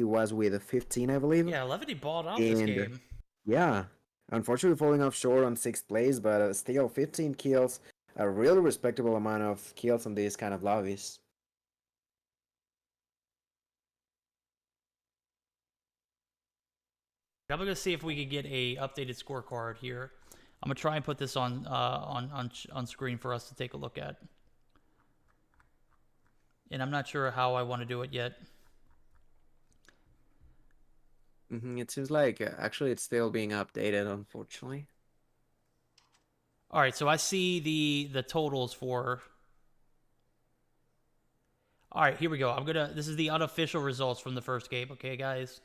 was with 15, I believe. Yeah, 11T balled out this game. Yeah. Unfortunately, falling off short on 6th place, but still 15 kills, a really respectable amount of kills on these kind of lobbies. I'm gonna see if we could get a updated scorecard here. I'm gonna try and put this on screen for us to take a look at. And I'm not sure how I want to do it yet. It seems like actually it's still being updated, unfortunately. All right, so I see the totals for. All right, here we go. This is the unofficial results from the first game, okay, guys?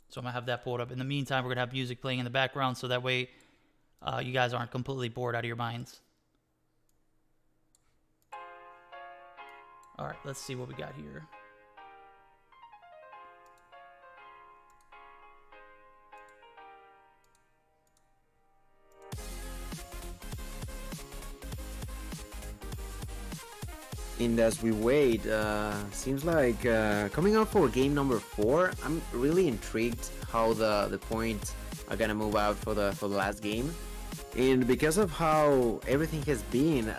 So I'm gonna have that pulled up. In the meantime, we're gonna have music playing in the background, so that way you guys aren't completely bored out of your minds. All right, let's see what we got here. And as we wait, seems like coming up for game number 4, I'm really intrigued how the points are gonna move out for the last game. And because of how everything has been,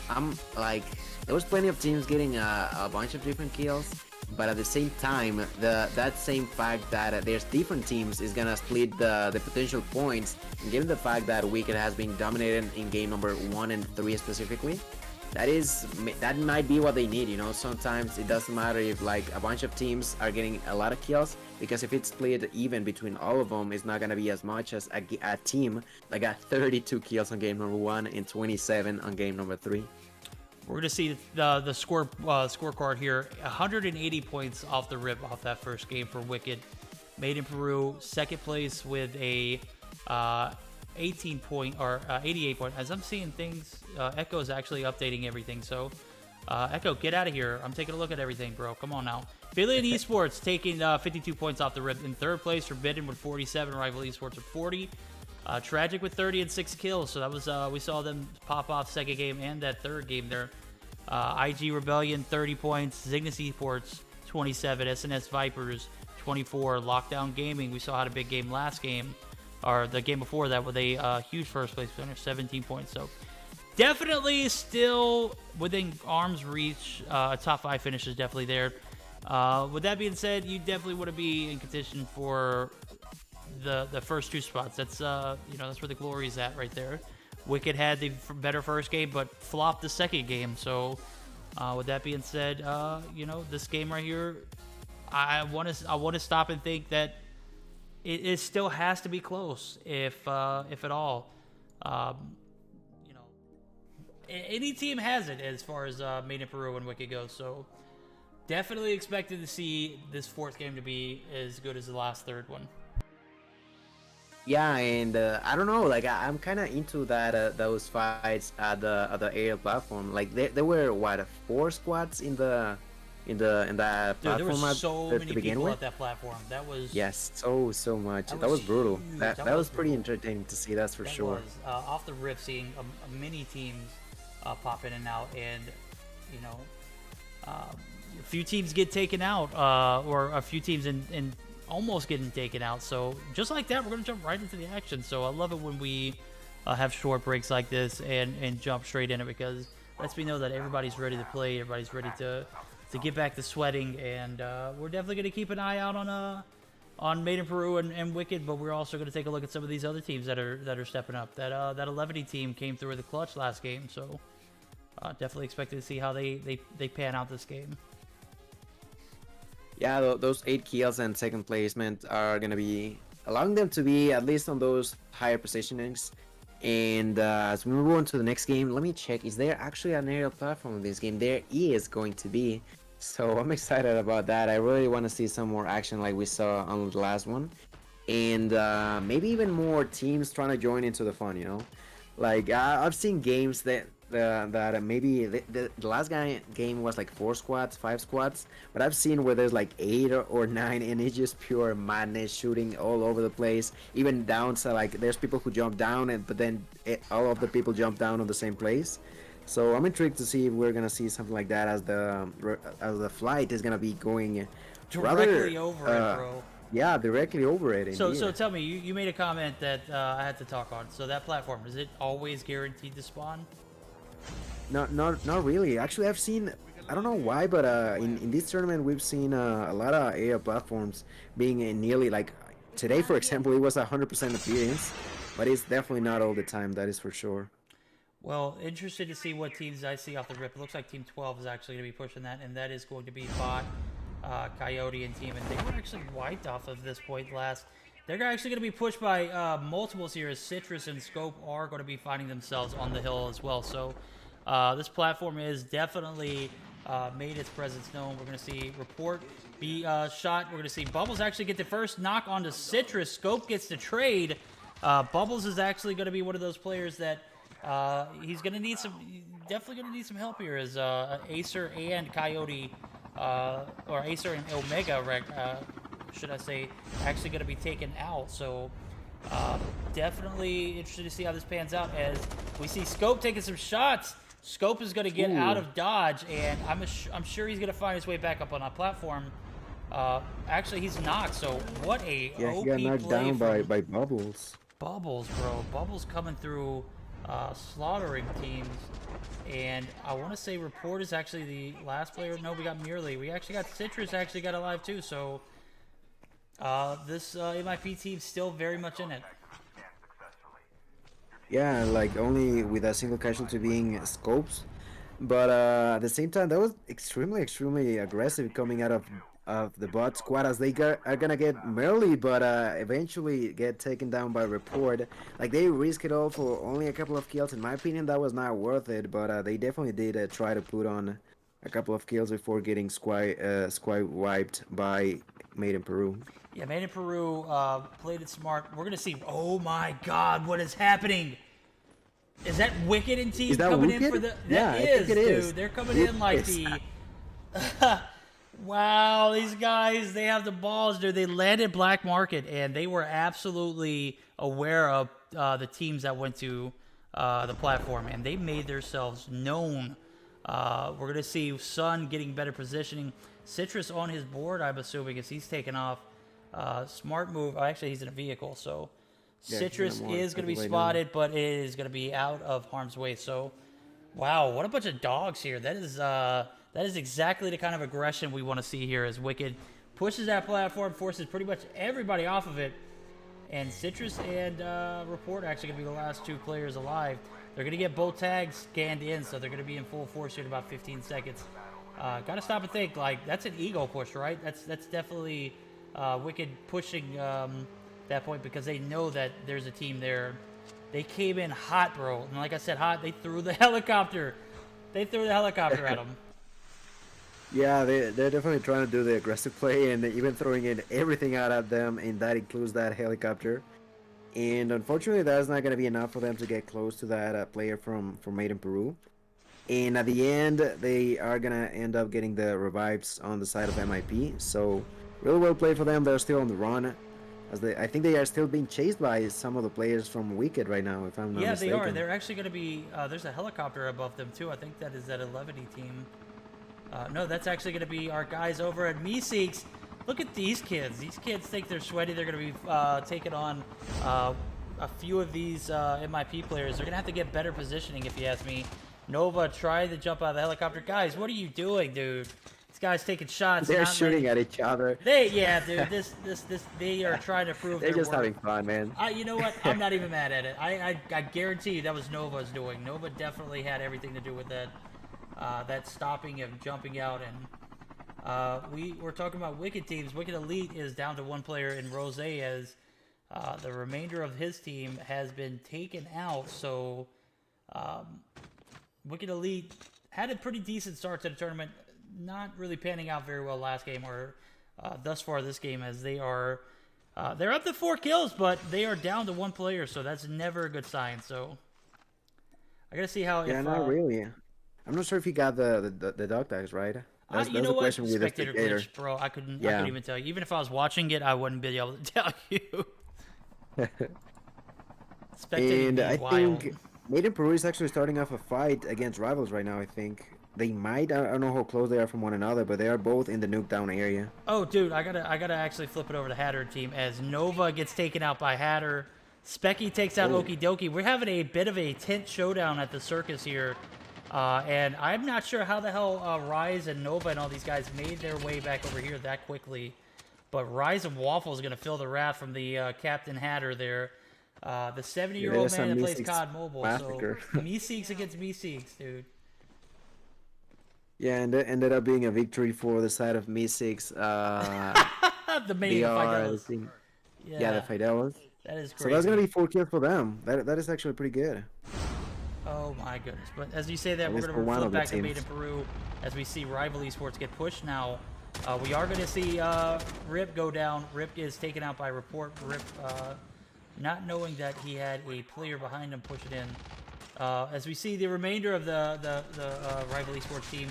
I'm like, there was plenty of teams getting a bunch of different kills, but at the same time, that same fact that there's different teams is gonna split the potential points. And given the fact that Wicked has been dominated in game number 1 and 3 specifically, that might be what they need, you know. Sometimes it doesn't matter if like a bunch of teams are getting a lot of kills, because if it's split even between all of them, it's not gonna be as much as a team that got 32 kills on game number 1 and 27 on game number 3. We're gonna see the scorecard here. 180 points off the rip off that first game for Wicked. Made in Peru, second place with a 18 point or 88 point. As I'm seeing things, Echo is actually updating everything. So Echo, get out of here. I'm taking a look at everything, bro. Come on now. Billion Esports taking 52 points off the rip. In third place, Forbidden with 47. Rival Esports with 40. Tragic with 30 and 6 kills. So that was we saw them pop off second game and that third game there. IG Rebellion 30 points. Cygnus Esports 27. SnS Vipers 24. Lockdown Gaming, we saw had a big game last game, or the game before that, with a huge first place finish, 17 points. So definitely still within arm's reach. A top 5 finish is definitely there. With that being said, you definitely want to be in contention for the first 2 spots. That's that's where the glory is at right there. Wicked had the better first game, but flopped the second game. So with that being said, this game right here, I want to stop and think that it still has to be close, if at all. Any team has it as far as Made in Peru and Wicked goes. So definitely expected to see this 4th game to be as good as the last 3rd one. Yeah, and I don't know, like I'm kind of into that those fights at the aerial platform. Like there were what 4 squads in that Dude, platform. there were so many people with? at that platform. That was so much. That was brutal. huge. That was pretty entertaining to see. That's for sure. Was, off the rip, seeing many teams pop in and out, and a few teams get taken out, or a few teams in almost getting taken out. So just like that, we're gonna jump right into the action. So I love it when we have short breaks like this and jump straight in it, because it lets me know that everybody's ready to play, everybody's ready to get back to sweating, and we're definitely gonna keep an eye out on Made in Peru and Wicked, but we're also gonna take a look at some of these other teams that are stepping up. That 11 team came through with the clutch last game, so definitely expected to see how they pan out this game. Yeah, those 8 kills and second placement are gonna be allowing them to be at least on those higher positionings. And as we move on to the next game, let me check. Is there actually an aerial platform in this game? There is going to be. So I'm excited about that. I really want to see some more action like we saw on the last one. And maybe even more teams trying to join into the fun, you know? Like, I've seen games that maybe the last game was like 4 squads, 5 squads, but I've seen where there's like 8 or 9, and it's just pure madness, shooting all over the place, even down. So like there's people who jump down, but then all of the people jump down on the same place. So I'm intrigued to see if we're gonna see something like that as the flight is gonna be going Directly rather, over it, bro. yeah, directly over it. So Indeed. tell me, you made a comment that I had to talk on. So that platform, is it always guaranteed to spawn? Not really. Actually, I've seen. I don't know why, but in this tournament we've seen a lot of AI platforms being nearly like today, for example, it was 100% appearance, but it's definitely not all the time. That is for sure. Well, interested to see what teams I see off the rip. It looks like Team 12 is actually going to be pushing that, and that is going to be Bot, Coyote, and Team. And they were actually wiped off of this point last. They're actually going to be pushed by multiples here, as Citrus and Scope are going to be finding themselves on the hill as well. So this platform is definitely made its presence known. We're going to see Report be shot. We're going to see Bubbles actually get the first knock onto Citrus. Scope gets the trade. Bubbles is actually going to be one of those players that he's going to need definitely going to need some help here as Acer and Coyote, or Acer and Omega, should I say, actually going to be taken out. So definitely interested to see how this pans out as we see Scope taking some shots. Scope is going to get out of dodge, and I'm sure he's going to find his way back up on that platform. Actually, he's knocked, so what a Yeah, OP he got knocked play down from by Bubbles. Bubbles, bro. Bubbles coming through, slaughtering teams. And I want to say Report is actually the last player. No, we got Merely. We actually got Citrus actually got alive too, so this MIP team still very much in it. Yeah, like only with a single casualty being Scopes, but at the same time that was extremely aggressive coming out of the bot squad as they are gonna get Merly, but eventually get taken down by Report. Like they risk it all for only a couple of kills. In my opinion, that was not worth it, but they definitely did try to put on a couple of kills before getting squad wiped by Made in Peru. Yeah, Made in Peru played it smart. We're going to see, oh my god, what is happening? Is that Wicked and team coming Wicked? in for the... Yeah, That I think it is. dude. They're coming in like the... Wow, these guys, they have the balls, dude. They landed Black Market, and they were absolutely aware of the teams that went to the platform, and they made themselves known. We're going to see Sun getting better positioning. Citrus on his board, I'm assuming, as he's taken off. Smart move. Actually, he's in a vehicle, so Yeah, Citrus is going to be spotted, but it is going to be out of harm's way. So, wow, what a bunch of dogs here. That is exactly the kind of aggression we want to see here as Wicked pushes that platform, forces pretty much everybody off of it. And Citrus and Report actually going to be the last two players alive. They're going to get both tags scanned in, so they're going to be in full force here in about 15 seconds. Got to stop and think, like, that's an ego push, right? That's definitely Wicked pushing that point because they know that there's a team there. They came in hot, bro. And like I said, hot. They threw the helicopter. They threw the helicopter at them. Yeah, they're definitely trying to do the aggressive play and even throwing in everything out at them, and that includes that helicopter. And unfortunately, that's not going to be enough for them to get close to that player from Made in Peru. And at the end, they are going to end up getting the revives on the side of MIP. So, really well played for them. They're still on the run. I think they are still being chased by some of the players from Wicked right now, if I'm not mistaken. Yeah, they are. They're actually going to be... there's a helicopter above them, too. I think that is that 11 team. No, that's actually going to be our guys over at Meseeks. Look at these kids. These kids think they're sweaty. They're going to be taking on a few of these MIP players. They're going to have to get better positioning, if you ask me. Nova tried to jump out of the helicopter. Guys, what are you doing, dude? These guys taking shots. They're shooting at each other. Yeah, dude. They are trying to prove they're their just worth. having fun, man. You know what? I'm not even mad at it. I guarantee you that was Nova's doing. Nova definitely had everything to do with that. That stopping and jumping out, and we're talking about Wicked teams. Wicked Elite is down to one player in Rose as the remainder of his team has been taken out. So Wicked Elite had a pretty decent start to the tournament, not really panning out very well last game or thus far this game, as they're up to 4 kills, but they are down to one player, so that's never a good sign. So I gotta see how. Yeah, not really. I'm not sure if he got the dog tags right. That's you know the what? question with the Spectator spectator. glitch, bro. I couldn't even tell you. Even if I was watching it, I wouldn't be able to tell you. Spectator And I wild. think Made in Peru is actually starting off a fight against rivals right now. I think they might. I don't know how close they are from one another, but they are both in the nuke down area. Oh, dude, I gotta actually flip it over to Hatter team as Nova gets taken out by Hatter. Specky takes out Oh. Okie Dokie. We're having a bit of a tent showdown at the circus here. And I'm not sure how the hell Rise and Nova and all these guys made their way back over here that quickly. But Rise and Waffle is going to feel the wrath from the Captain Hatter there. The 70-year-old there's man that some plays Meseeks COD Mobile. massacre. So Meseeks against Meseeks, dude. Yeah, and it ended up being a victory for the side of Meseeks. The main They are, I Fidelis. think, Yeah, yeah, the Fidelis. that is crazy. So that's gonna be 4 kills for them. That is actually pretty good. Oh my goodness. But as you say that, At we're least going for to one flip of the back to Made in teams. Peru as we see Rival Esports get pushed now. We are going to see Rip go down. Rip is taken out by Report. Rip not knowing that he had a player behind him push it in. As we see the remainder of the Rival Esports team.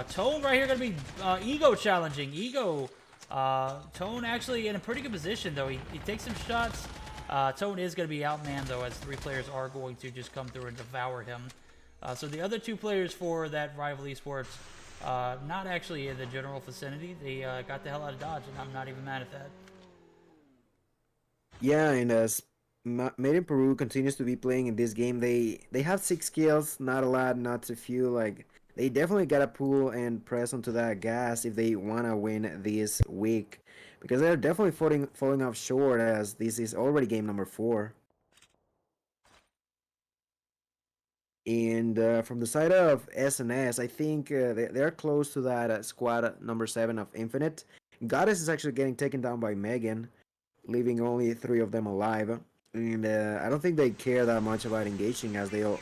Tone right here going to be Ego challenging. Ego. Tone actually in a pretty good position, though. He takes some shots. Tone is going to be outmanned, though, as 3 players are going to just come through and devour him. So the other 2 players for that Rival Esports, not actually in the general vicinity. They got the hell out of Dodge, and I'm not even mad at that. Yeah, and as Made in Peru continues to be playing in this game, they have 6 kills, not a lot, not too few. Like they definitely gotta pull and press onto that gas if they wanna win this week, because they're definitely falling off short as this is already game number 4. And from the side of SnS, I think they're close to that squad number 7 of Infinite. Goddess is actually getting taken down by Megan, leaving only 3 of them alive. And I don't think they care that much about engaging as they are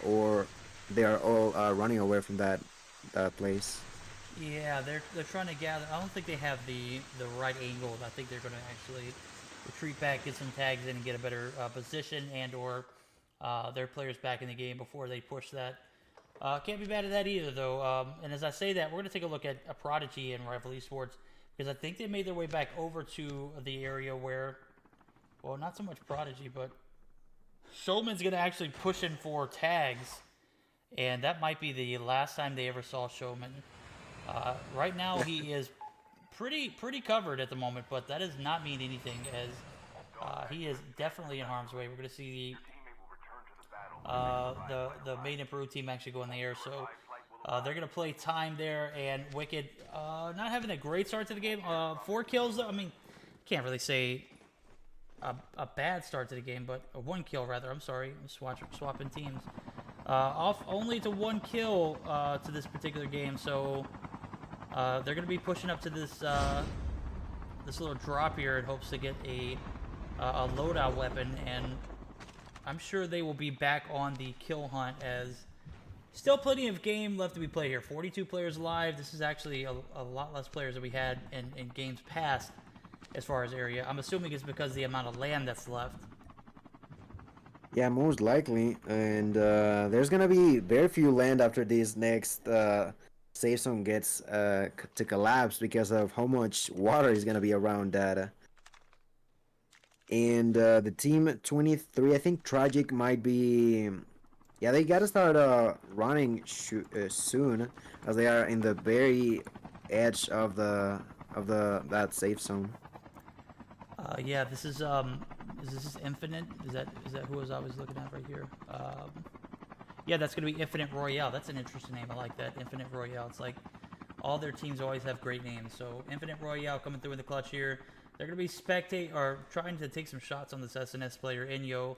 all running away from that place. Yeah, they're trying to gather. I don't think they have the right angle. I think they're going to actually retreat back, get some tags in, and get a better position and/or their players back in the game before they push that. Can't be bad at that either, though. And as I say that, we're going to take a look at a Prodigy and Rival Esports because I think they made their way back over to the area where, well, not so much Prodigy, but Showman's going to actually push in for tags, and that might be the last time they ever saw Showman. Right now, he is pretty covered at the moment, but that does not mean anything as he is definitely in harm's way. We're going to see the Made in Peru team actually go in the air, so they're going to play time there, and Wicked not having a great start to the game. 4 kills, I mean, can't really say a bad start to the game, but a 1 kill rather. I'm sorry, I'm swapping teams. Off only to 1 kill to this particular game, so they're going to be pushing up to this this little drop here in hopes to get a loadout weapon, and I'm sure they will be back on the kill hunt as still plenty of game left to be played here. 42 players alive. This is actually a lot less players than we had in games past as far as area. I'm assuming it's because of the amount of land that's left. Yeah, most likely. And there's gonna be very few land after this next safe zone gets to collapse because of how much water is gonna be around that. And the team 23, I think Tragic might be. Yeah, they gotta start running soon, as they are in the very edge of that safe zone. Yeah, this is this Infinite? Is that who I was looking at right here? Yeah, that's gonna be Infinite Royale. That's an interesting name. I like that, Infinite Royale. It's like all their teams always have great names. So Infinite Royale coming through in the clutch here. They're gonna be trying to take some shots on this SnS player, Inyo.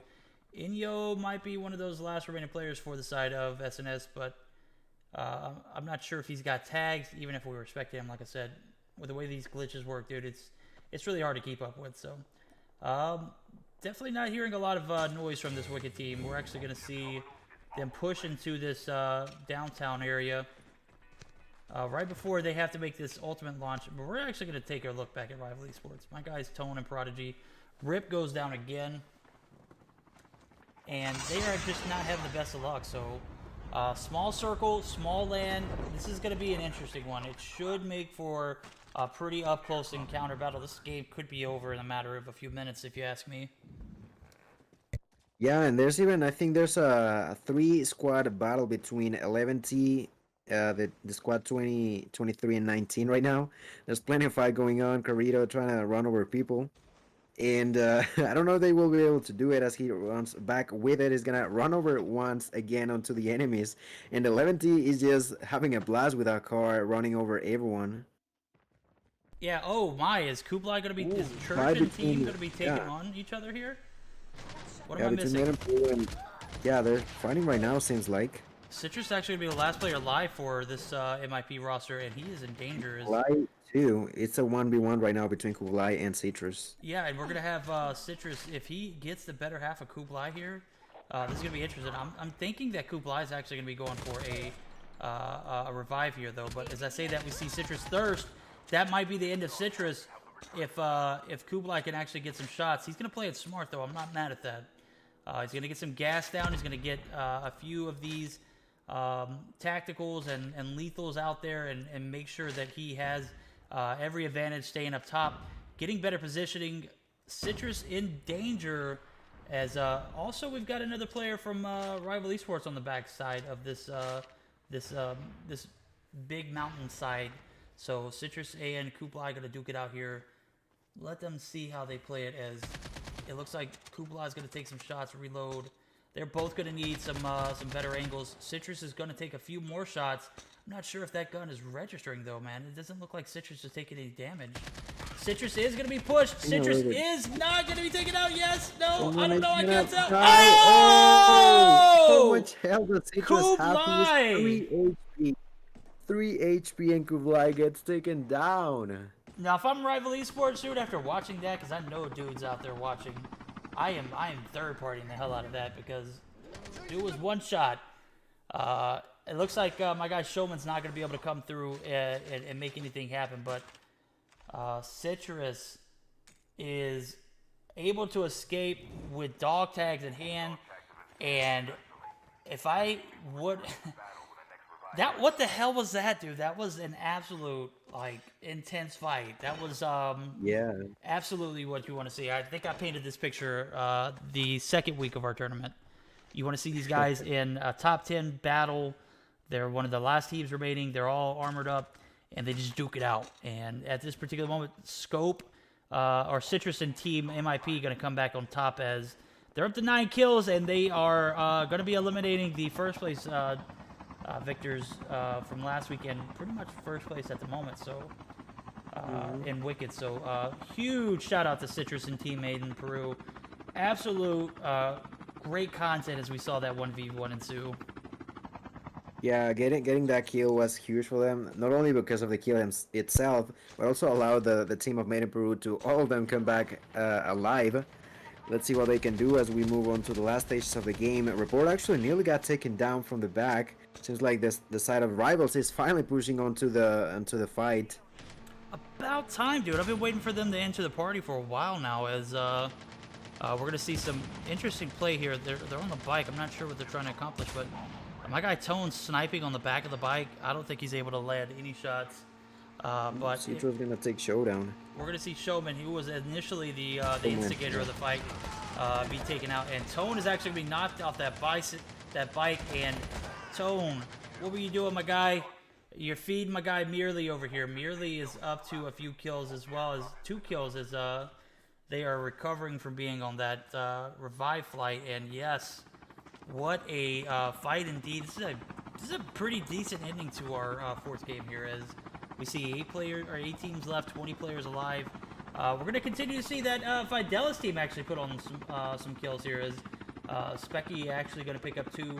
Inyo might be one of those last remaining players for the side of SnS, but I'm not sure if he's got tags. Even if we respect him, like I said, with the way these glitches work, dude, it's really hard to keep up with. So definitely not hearing a lot of noise from this Wicked team. We're actually going to see them push into this downtown area right before they have to make this ultimate launch. But we're actually going to take a look back at Rival Esports. My guys, Tone and Prodigy. Rip goes down again. And they are just not having the best of luck. So small circle, small land. This is going to be an interesting one. It should make for a pretty up-close encounter battle. This game could be over in a matter of a few minutes, if you ask me. Yeah, and there's even I think there's a three squad battle between 11T, the squad 20, 23, and 19 right now. There's plenty of fight going on. Carrito trying to run over people. And I don't know if they will be able to do it as he runs back with it. He's gonna run over it once again onto the enemies. And 11T is just having a blast with our car, running over everyone. Yeah. Oh my, is Kublai gonna be? Is Church Fight and Team between gonna be taking yeah, on each other here? What yeah, am I between missing? Liverpool and yeah, they're fighting right now. Seems like. Citrus is actually gonna be the last player alive for this MIP roster, and he is in danger. Kublai too. It's a 1v1 right now between Kublai and Citrus. Yeah, and we're gonna have Citrus if he gets the better half of Kublai here. This is gonna be interesting. I'm thinking that Kublai is actually gonna be going for a revive here, though. But as I say that, we see Citrus thirst. That might be the end of Citrus if Kublai can actually get some shots. He's gonna play it smart, though. I'm not mad at that. He's gonna get some gas down. He's gonna get a few of these tacticals and lethals out there and make sure that he has every advantage staying up top, getting better positioning. Citrus in danger as also we've got another player from Rival Esports on the backside of this big mountainside. So Citrus and Kublai gonna duke it out here. Let them see how they play it, as it looks like Kublai is gonna take some shots, reload. They're both going to need some better angles. Citrus is going to take a few more shots. I'm not sure if that gun is registering, though, man. It doesn't look like Citrus is taking any damage. Citrus is going to be pushed. Citrus is not going to be taken out. Yes. No. I don't know. I can't tell. Oh! Oh! So much health that Citrus has. He was 3 HP. 3 HP and Kublai gets taken down. Now, if I'm Rival Esports, dude, after watching that, because I know dudes out there watching, I am third partying the hell out of that, because it was one shot. It looks like my guy Showman's not going to be able to come through and make anything happen, but Citrus is able to escape with dog tags in hand, and if I would... what the hell was that, dude? That was an absolute, like, intense fight. That was, yeah, absolutely what you want to see. I think I painted this picture the second week of our tournament. You want to see these guys in a top 10 battle. They're one of the last teams remaining. They're all armored up, and they just duke it out. And at this particular moment, Scope, or Citrus and Team MIP going to come back on top, as they're up to 9 kills, and they are going to be eliminating the first place victors from last weekend, pretty much first place at the moment. So in Wicked. So huge shout out to Citrus and teammate in Peru. Absolute great content as we saw that 1v1 ensue. Yeah, getting that kill was huge for them. Not only because of the kill itself, but also allowed the team of Made in Peru to all of them come back alive. Let's see what they can do as we move on to the last stages of the game. Report actually nearly got taken down from the back. Seems like the side of Rivals is finally pushing onto the fight. About time, dude. I've been waiting for them to enter the party for a while now, as we're gonna see some interesting play here. They're on the bike. I'm not sure what they're trying to accomplish, but my guy Tone's sniping on the back of the bike. I don't think he's able to land any shots. But Citro's gonna take Showdown. We're gonna see Showman, who was initially the instigator of the fight, be taken out, and Tone is actually gonna be knocked off that bike. And Tone, what were you doing, my guy? You're feeding my guy Merely over here. Merely is up to a few kills, as well as 2 kills, as they are recovering from being on that revive flight. And yes, what a fight indeed. This is a pretty decent ending to our fourth game here, as we see 8 teams left, 20 players alive. We're going to continue to see that Fidelis team actually put on some kills here, as Specky actually going to pick up 2,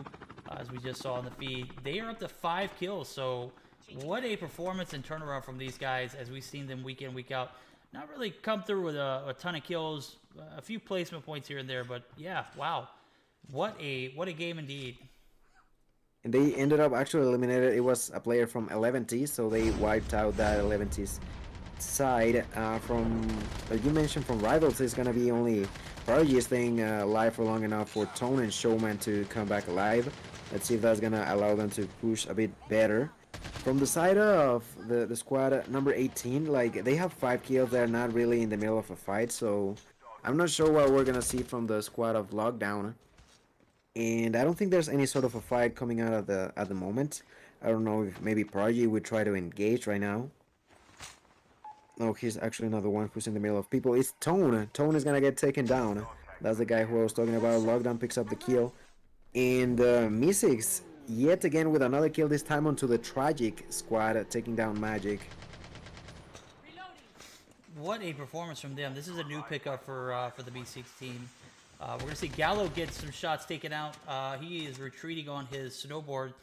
as we just saw in the feed. They are up to 5 kills, so what a performance and turnaround from these guys, as we've seen them week in, week out. Not really come through with a ton of kills, a few placement points here and there, but yeah, wow. What a game indeed. And they ended up actually eliminated. It was a player from 11T, so they wiped out that 11T's side. From, like you mentioned, from Rivals, it's gonna be only Prodigy staying alive for long enough for Tone and Showman to come back alive. Let's see if that's gonna allow them to push a bit better. From the side of the squad number 18, like, they have 5 kills. They're not really in the middle of a fight, so I'm not sure what we're gonna see from the squad of Lockdown. and I don't think there's any sort of a fight coming out at the moment. I don't know if maybe Prodigy would try to engage right now. No, he's actually not the one who's in the middle of people. It's Tone. Tone is gonna get taken down. That's the guy who I was talking about. Lockdown picks up the kill. And Meseeks, yet again with another kill, this time onto the Tragic squad, taking down Magic. What a performance from them. This is a new pickup for the B6 team. We're going to see Gallo get some shots taken out. He is retreating on his snowboard,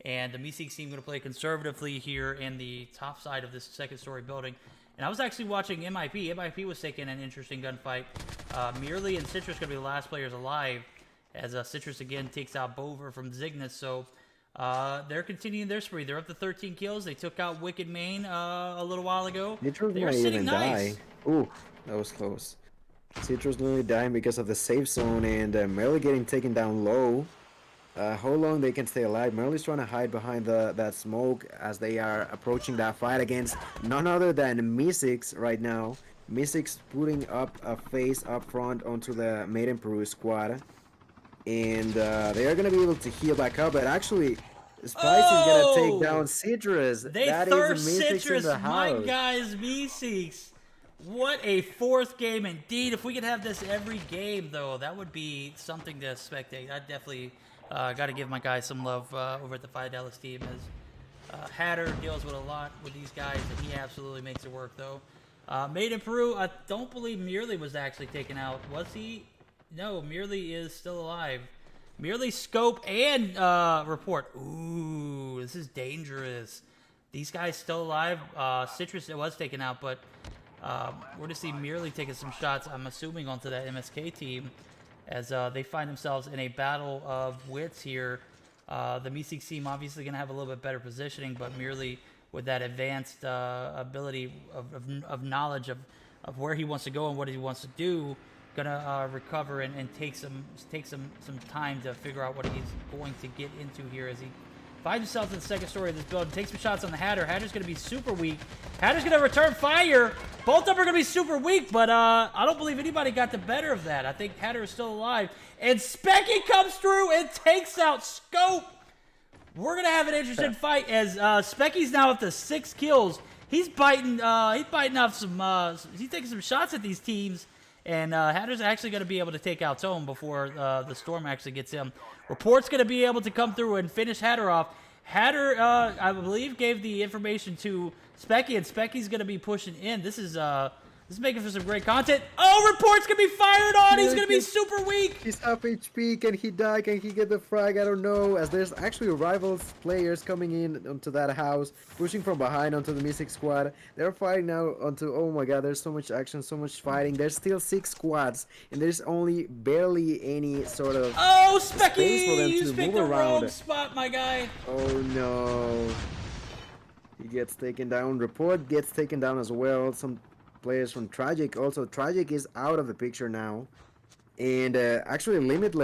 and the Meseeks team going to play conservatively here in the top side of this second-story building. And I was actually watching MIP. MIP was taking an interesting gunfight. Merely and Citrus going to be the last players alive, as Citrus again takes out Bover from Zygnus. So they're continuing their spree. They're up to 13 kills. They took out Wicked Main a little while ago. Citrus They're might sitting even nice. die. Ooh, that was close. Citrus nearly dying because of the safe zone, and Merely getting taken down low. How long they can stay alive? Merely's trying to hide behind that smoke as they are approaching that fight against none other than Meseeks right now. Meseeks putting up a face up front onto the Made in Peru squad. And they are going to be able to heal back up, but actually Spice is going to take down Citrus. They That thirst is Meseeks Citrus, in the my house. guys, Meseeks. What a fourth game indeed. If we could have this every game, though, that would be something to spectate. I definitely got to give my guys some love over at the Fidelis team, as Hatter deals with a lot with these guys, and he absolutely makes it work, though. Made in Peru, I don't believe Merely was actually taken out. Was he? No, Merely is still alive. Merely, Scope, and Report. Ooh, this is dangerous. These guys still alive. Citrus was taken out, but we're going to see Merely taking some shots, I'm assuming, onto that MSK team, as they find themselves in a battle of wits here. The Meseeks team obviously going to have a little bit better positioning, but Merely with that advanced ability of knowledge of where he wants to go and what he wants to do, gonna recover and take some time to figure out what he's going to get into here as he finds himself in the second story of this building. Takes some shots on the Hatter. Hatter's gonna be super weak. Hatter's gonna return fire. Both of them are gonna be super weak, but I don't believe anybody got the better of that. I think Hatter is still alive. And Specky comes through and takes out Scope. We're gonna have an interesting fight as Specky's now up to 6 kills. He's biting off some. He's taking some shots at these teams. And Hatter's actually going to be able to take out Tome before the Storm actually gets him. Report's going to be able to come through and finish Hatter off. Hatter, I believe, gave the information to Specky, and Specky's going to be pushing in. This is making for some great content. Oh, Report's going to be fired on. He's going to be super weak. He's half HP. Can he die? Can he get the frag? I don't know. As there's actually rivals players coming in onto that house, pushing from behind onto the Mystic squad. They're fighting now onto. Oh my God! There's so much action, so much fighting. There's still 6 squads, and there's only barely any sort of. Oh, space for Specky! them You to picked move the around. wrong spot, my guy. Oh no! He gets taken down. Report gets taken down as well. Some players from Tragic. Also, Tragic is out of the picture now. And actually, Infinite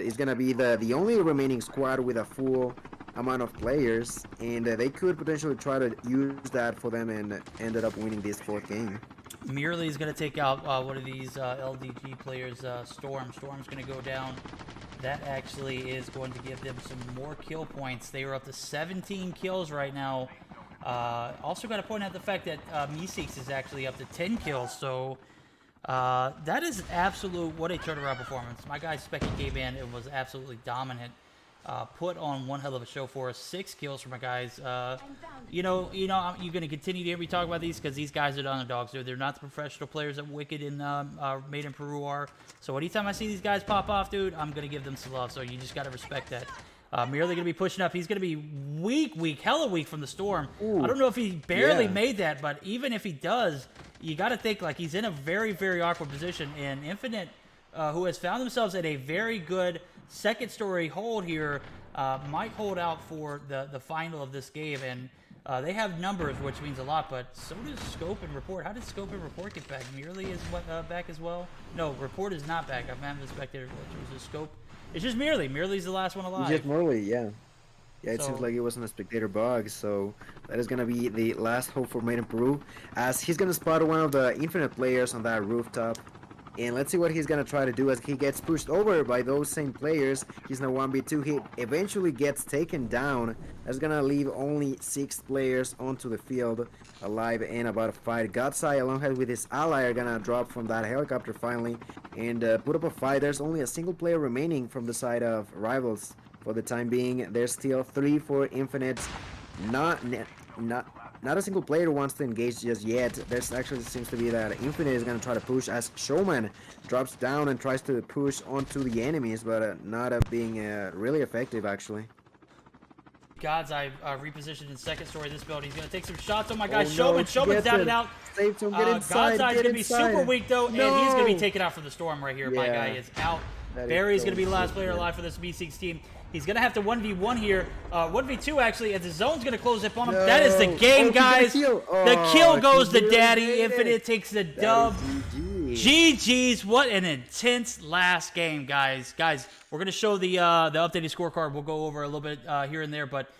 is gonna be the only remaining squad with a full amount of players, and they could potentially try to use that for them, and ended up winning this 4th game. Merely is going to take out one of these LDG players, Storm. Storm's going to go down. That actually is going to give them some more kill points. They are up to 17 kills right now. Also got to point out the fact that Meseeks is actually up to 10 kills, so that is absolute, what a turnaround performance. My guy Specky came in and was absolutely dominant. Put on one hell of a show for us. 6 kills for my guys. You're going to continue to hear me talk about these because these guys are the underdogs. They're not the professional players that Wicked and Made in Peru are. So anytime I see these guys pop off, dude, I'm going to give them some love. So you just got to respect that. Merely going to be pushing up. He's going to be weak, hella weak from the Storm. Ooh, I don't know if he barely yeah. made that, but even if he does, you got to think like he's in a very, very awkward position. And Infinite, who has found themselves in a very good second story hold here, might hold out for the final of this game. And they have numbers, which means a lot, but so does Scope and Report. How did Scope and Report get back? Merely is back as well? No, Report is not back. I haven't inspected it. It was a Scope. It's just Merely. Merely's the last one alive. Just Morley, yeah. Yeah, it So- seems like it wasn't a spectator bug, so that is going to be the last hope for Made in Peru, as he's going to spot one of the Infinite players on that rooftop, And let's see what he's gonna try to do as he gets pushed over by those same players. He's now 1v2. He eventually gets taken down. That's gonna leave only 6 players onto the field alive and about to fight. Godseye alongside with his ally are gonna drop from that helicopter finally and put up a fight. There's only a single player remaining from the side of Rivals for the time being. There's still 3 for Infinite. Not a single player wants to engage just yet. There's actually seems to be that Infinite is going to try to push as Showman drops down and tries to push onto the enemies, but not being really effective actually. God's Eye repositioned in second story of this build. He's going to take some shots on my guy Oh, Showman. no, Showman's down and out. Saved him, get inside, God's Eye's get going to be inside. super weak though, No. and he's going to be taken out for the storm right here. My Yeah. guy is out. That is Barry's so going to be the last sick, player man. alive for this Meseeks team. He's going to have to 1v1 here. 1v2 actually, as the zone's going to close up on him. No. That is the game, Oh, he got a guys. kill. The Oh, kill goes he to really Daddy. made it. Infinite takes the That dub. is GG. GG's, what an intense last game, guys. Guys, we're going to show the updated scorecard. We'll go over a little bit here and there, but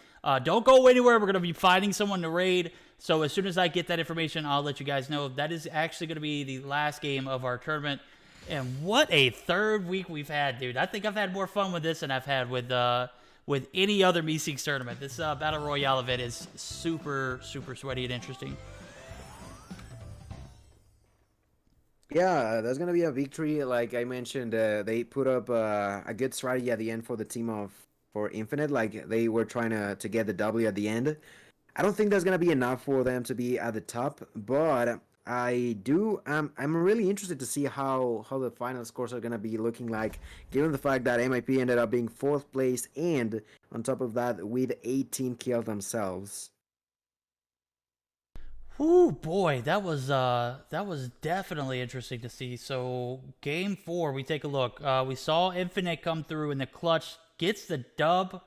don't go anywhere. We're going to be finding someone to raid. So as soon as I get that information, I'll let you guys know. That is actually going to be the last game of our tournament. And what a third week we've had, dude. I think I've had more fun with this than I've had with any other Meseeks tournament. This Battle Royale event is super, super sweaty and interesting. Yeah, that's gonna be a victory. Like I mentioned, they put up a good strategy at the end for the team for Infinite. Like they were trying to get the W at the end. I don't think that's gonna be enough for them to be at the top, but I'm really interested to see how the final scores are gonna be looking like, given the fact that MIP ended up being 4th place and on top of that with 18 kills themselves. Ooh, boy, that was definitely interesting to see. So game 4, we take a look. We saw Infinite come through in the clutch, gets the dub.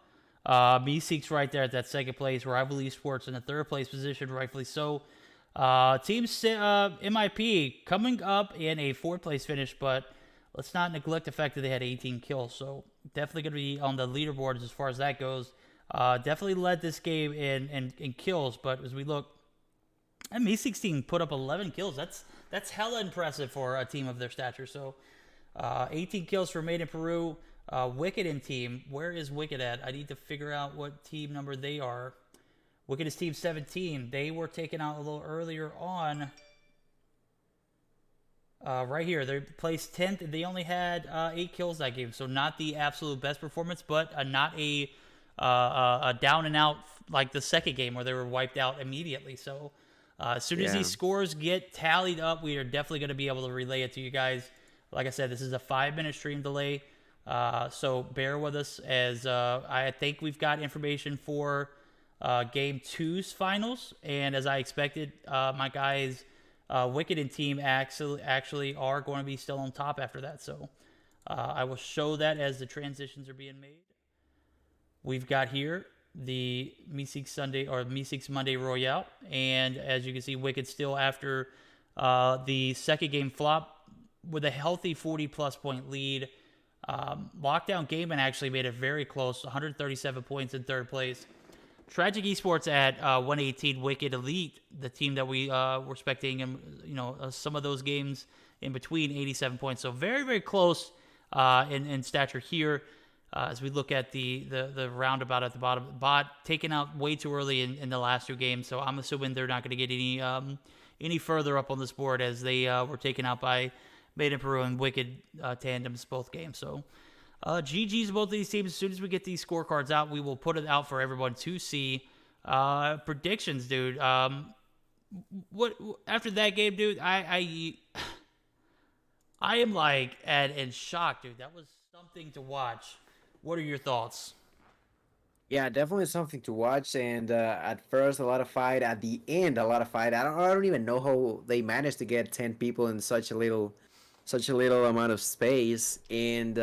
Meseeks right there at that 2nd place. Rival Esports in the 3rd place position, rightfully so. Team MIP coming up in a 4th place finish, but let's not neglect the fact that they had 18 kills. So definitely going to be on the leaderboards as far as that goes. Definitely led this game in kills, but as we look, and Meseeks team put up 11 kills. That's hella impressive for a team of their stature. So 18 kills for Made in Peru. Wicked in team. Where is Wicked at? I need to figure out what team number they are. Wicked is team 17. They were taken out a little earlier on. Right here. They placed 10th. They only had 8 kills that game. So not the absolute best performance, but not a down and out like the 2nd game where they were wiped out immediately. So as soon as these scores get tallied up, we are definitely going to be able to relay it to you guys. Like I said, this is a 5-minute stream delay. So bear with us as I think we've got information for Game 2's finals. And as I expected, my guys, Wicked and team actually are going to be still on top after that. So I will show that as the transitions are being made. We've got here the Meseeks Sunday or Meseeks Monday Royale, and as you can see, Wicked still after the 2nd game flop with a healthy 40+ point lead. Lockdown Gaming actually made it very close, 137 points in 3rd place. Tragic Esports at 118. Wicked Elite, the team that we were expecting, and some of those games in between, 87 points. So very, very close in stature here. As we look at the roundabout at the bottom, bot taken out way too early in the last 2 games, so I'm assuming they're not going to get any further up on this board as they were taken out by Made in Peru and Wicked tandems both games. So GG's both of these teams. As soon as we get these scorecards out, we will put it out for everyone to see. Predictions, dude. What after that game, dude? I am like in shock, dude. That was something to watch. What are your thoughts? Yeah, definitely something to watch. And at first, a lot of fight. At the end, a lot of fight. I don't even know how they managed to get 10 people in such a little amount of space. And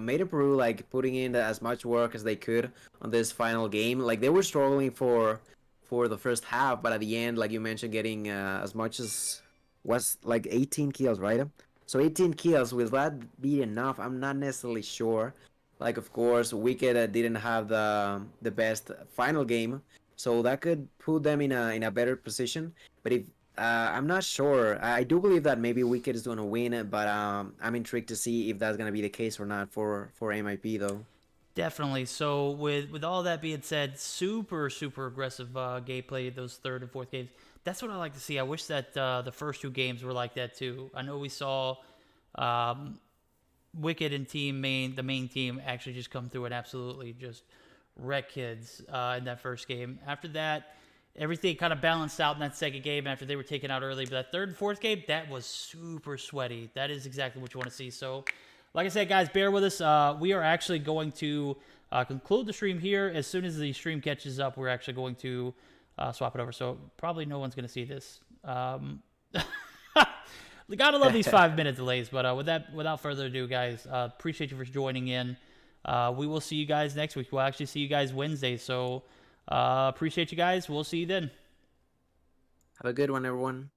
Made in Peru like putting in as much work as they could on this final game. Like they were struggling for the first half, but at the end, like you mentioned, getting as much as was like 18 kills, right? So 18 kills, will that be enough? I'm not necessarily sure. Like, of course, Wicked didn't have the best final game, so that could put them in a better position. But if I'm not sure. I do believe that maybe Wicked is gonna win it, but I'm intrigued to see if that's gonna be the case or not for MIP though. Definitely. So with all that being said, super aggressive gameplay those third and fourth games. That's what I like to see. I wish that the first two games were like that too. I know we saw um, Wicked and the main team actually just come through and absolutely just wreck kids in that first game. After that, everything kind of balanced out in that second game after they were taken out early. But that third and fourth game, that was super sweaty. That is exactly what you want to see. So, like I said, guys, bear with us. We are actually going to conclude the stream here. As soon as the stream catches up, we're actually going to swap it over. So probably no one's going to see this. We gotta love these 5-minute delays. But without further ado, guys, appreciate you for joining in. We will see you guys next week. We'll actually see you guys Wednesday. So appreciate you guys. We'll see you then. Have a good one, everyone.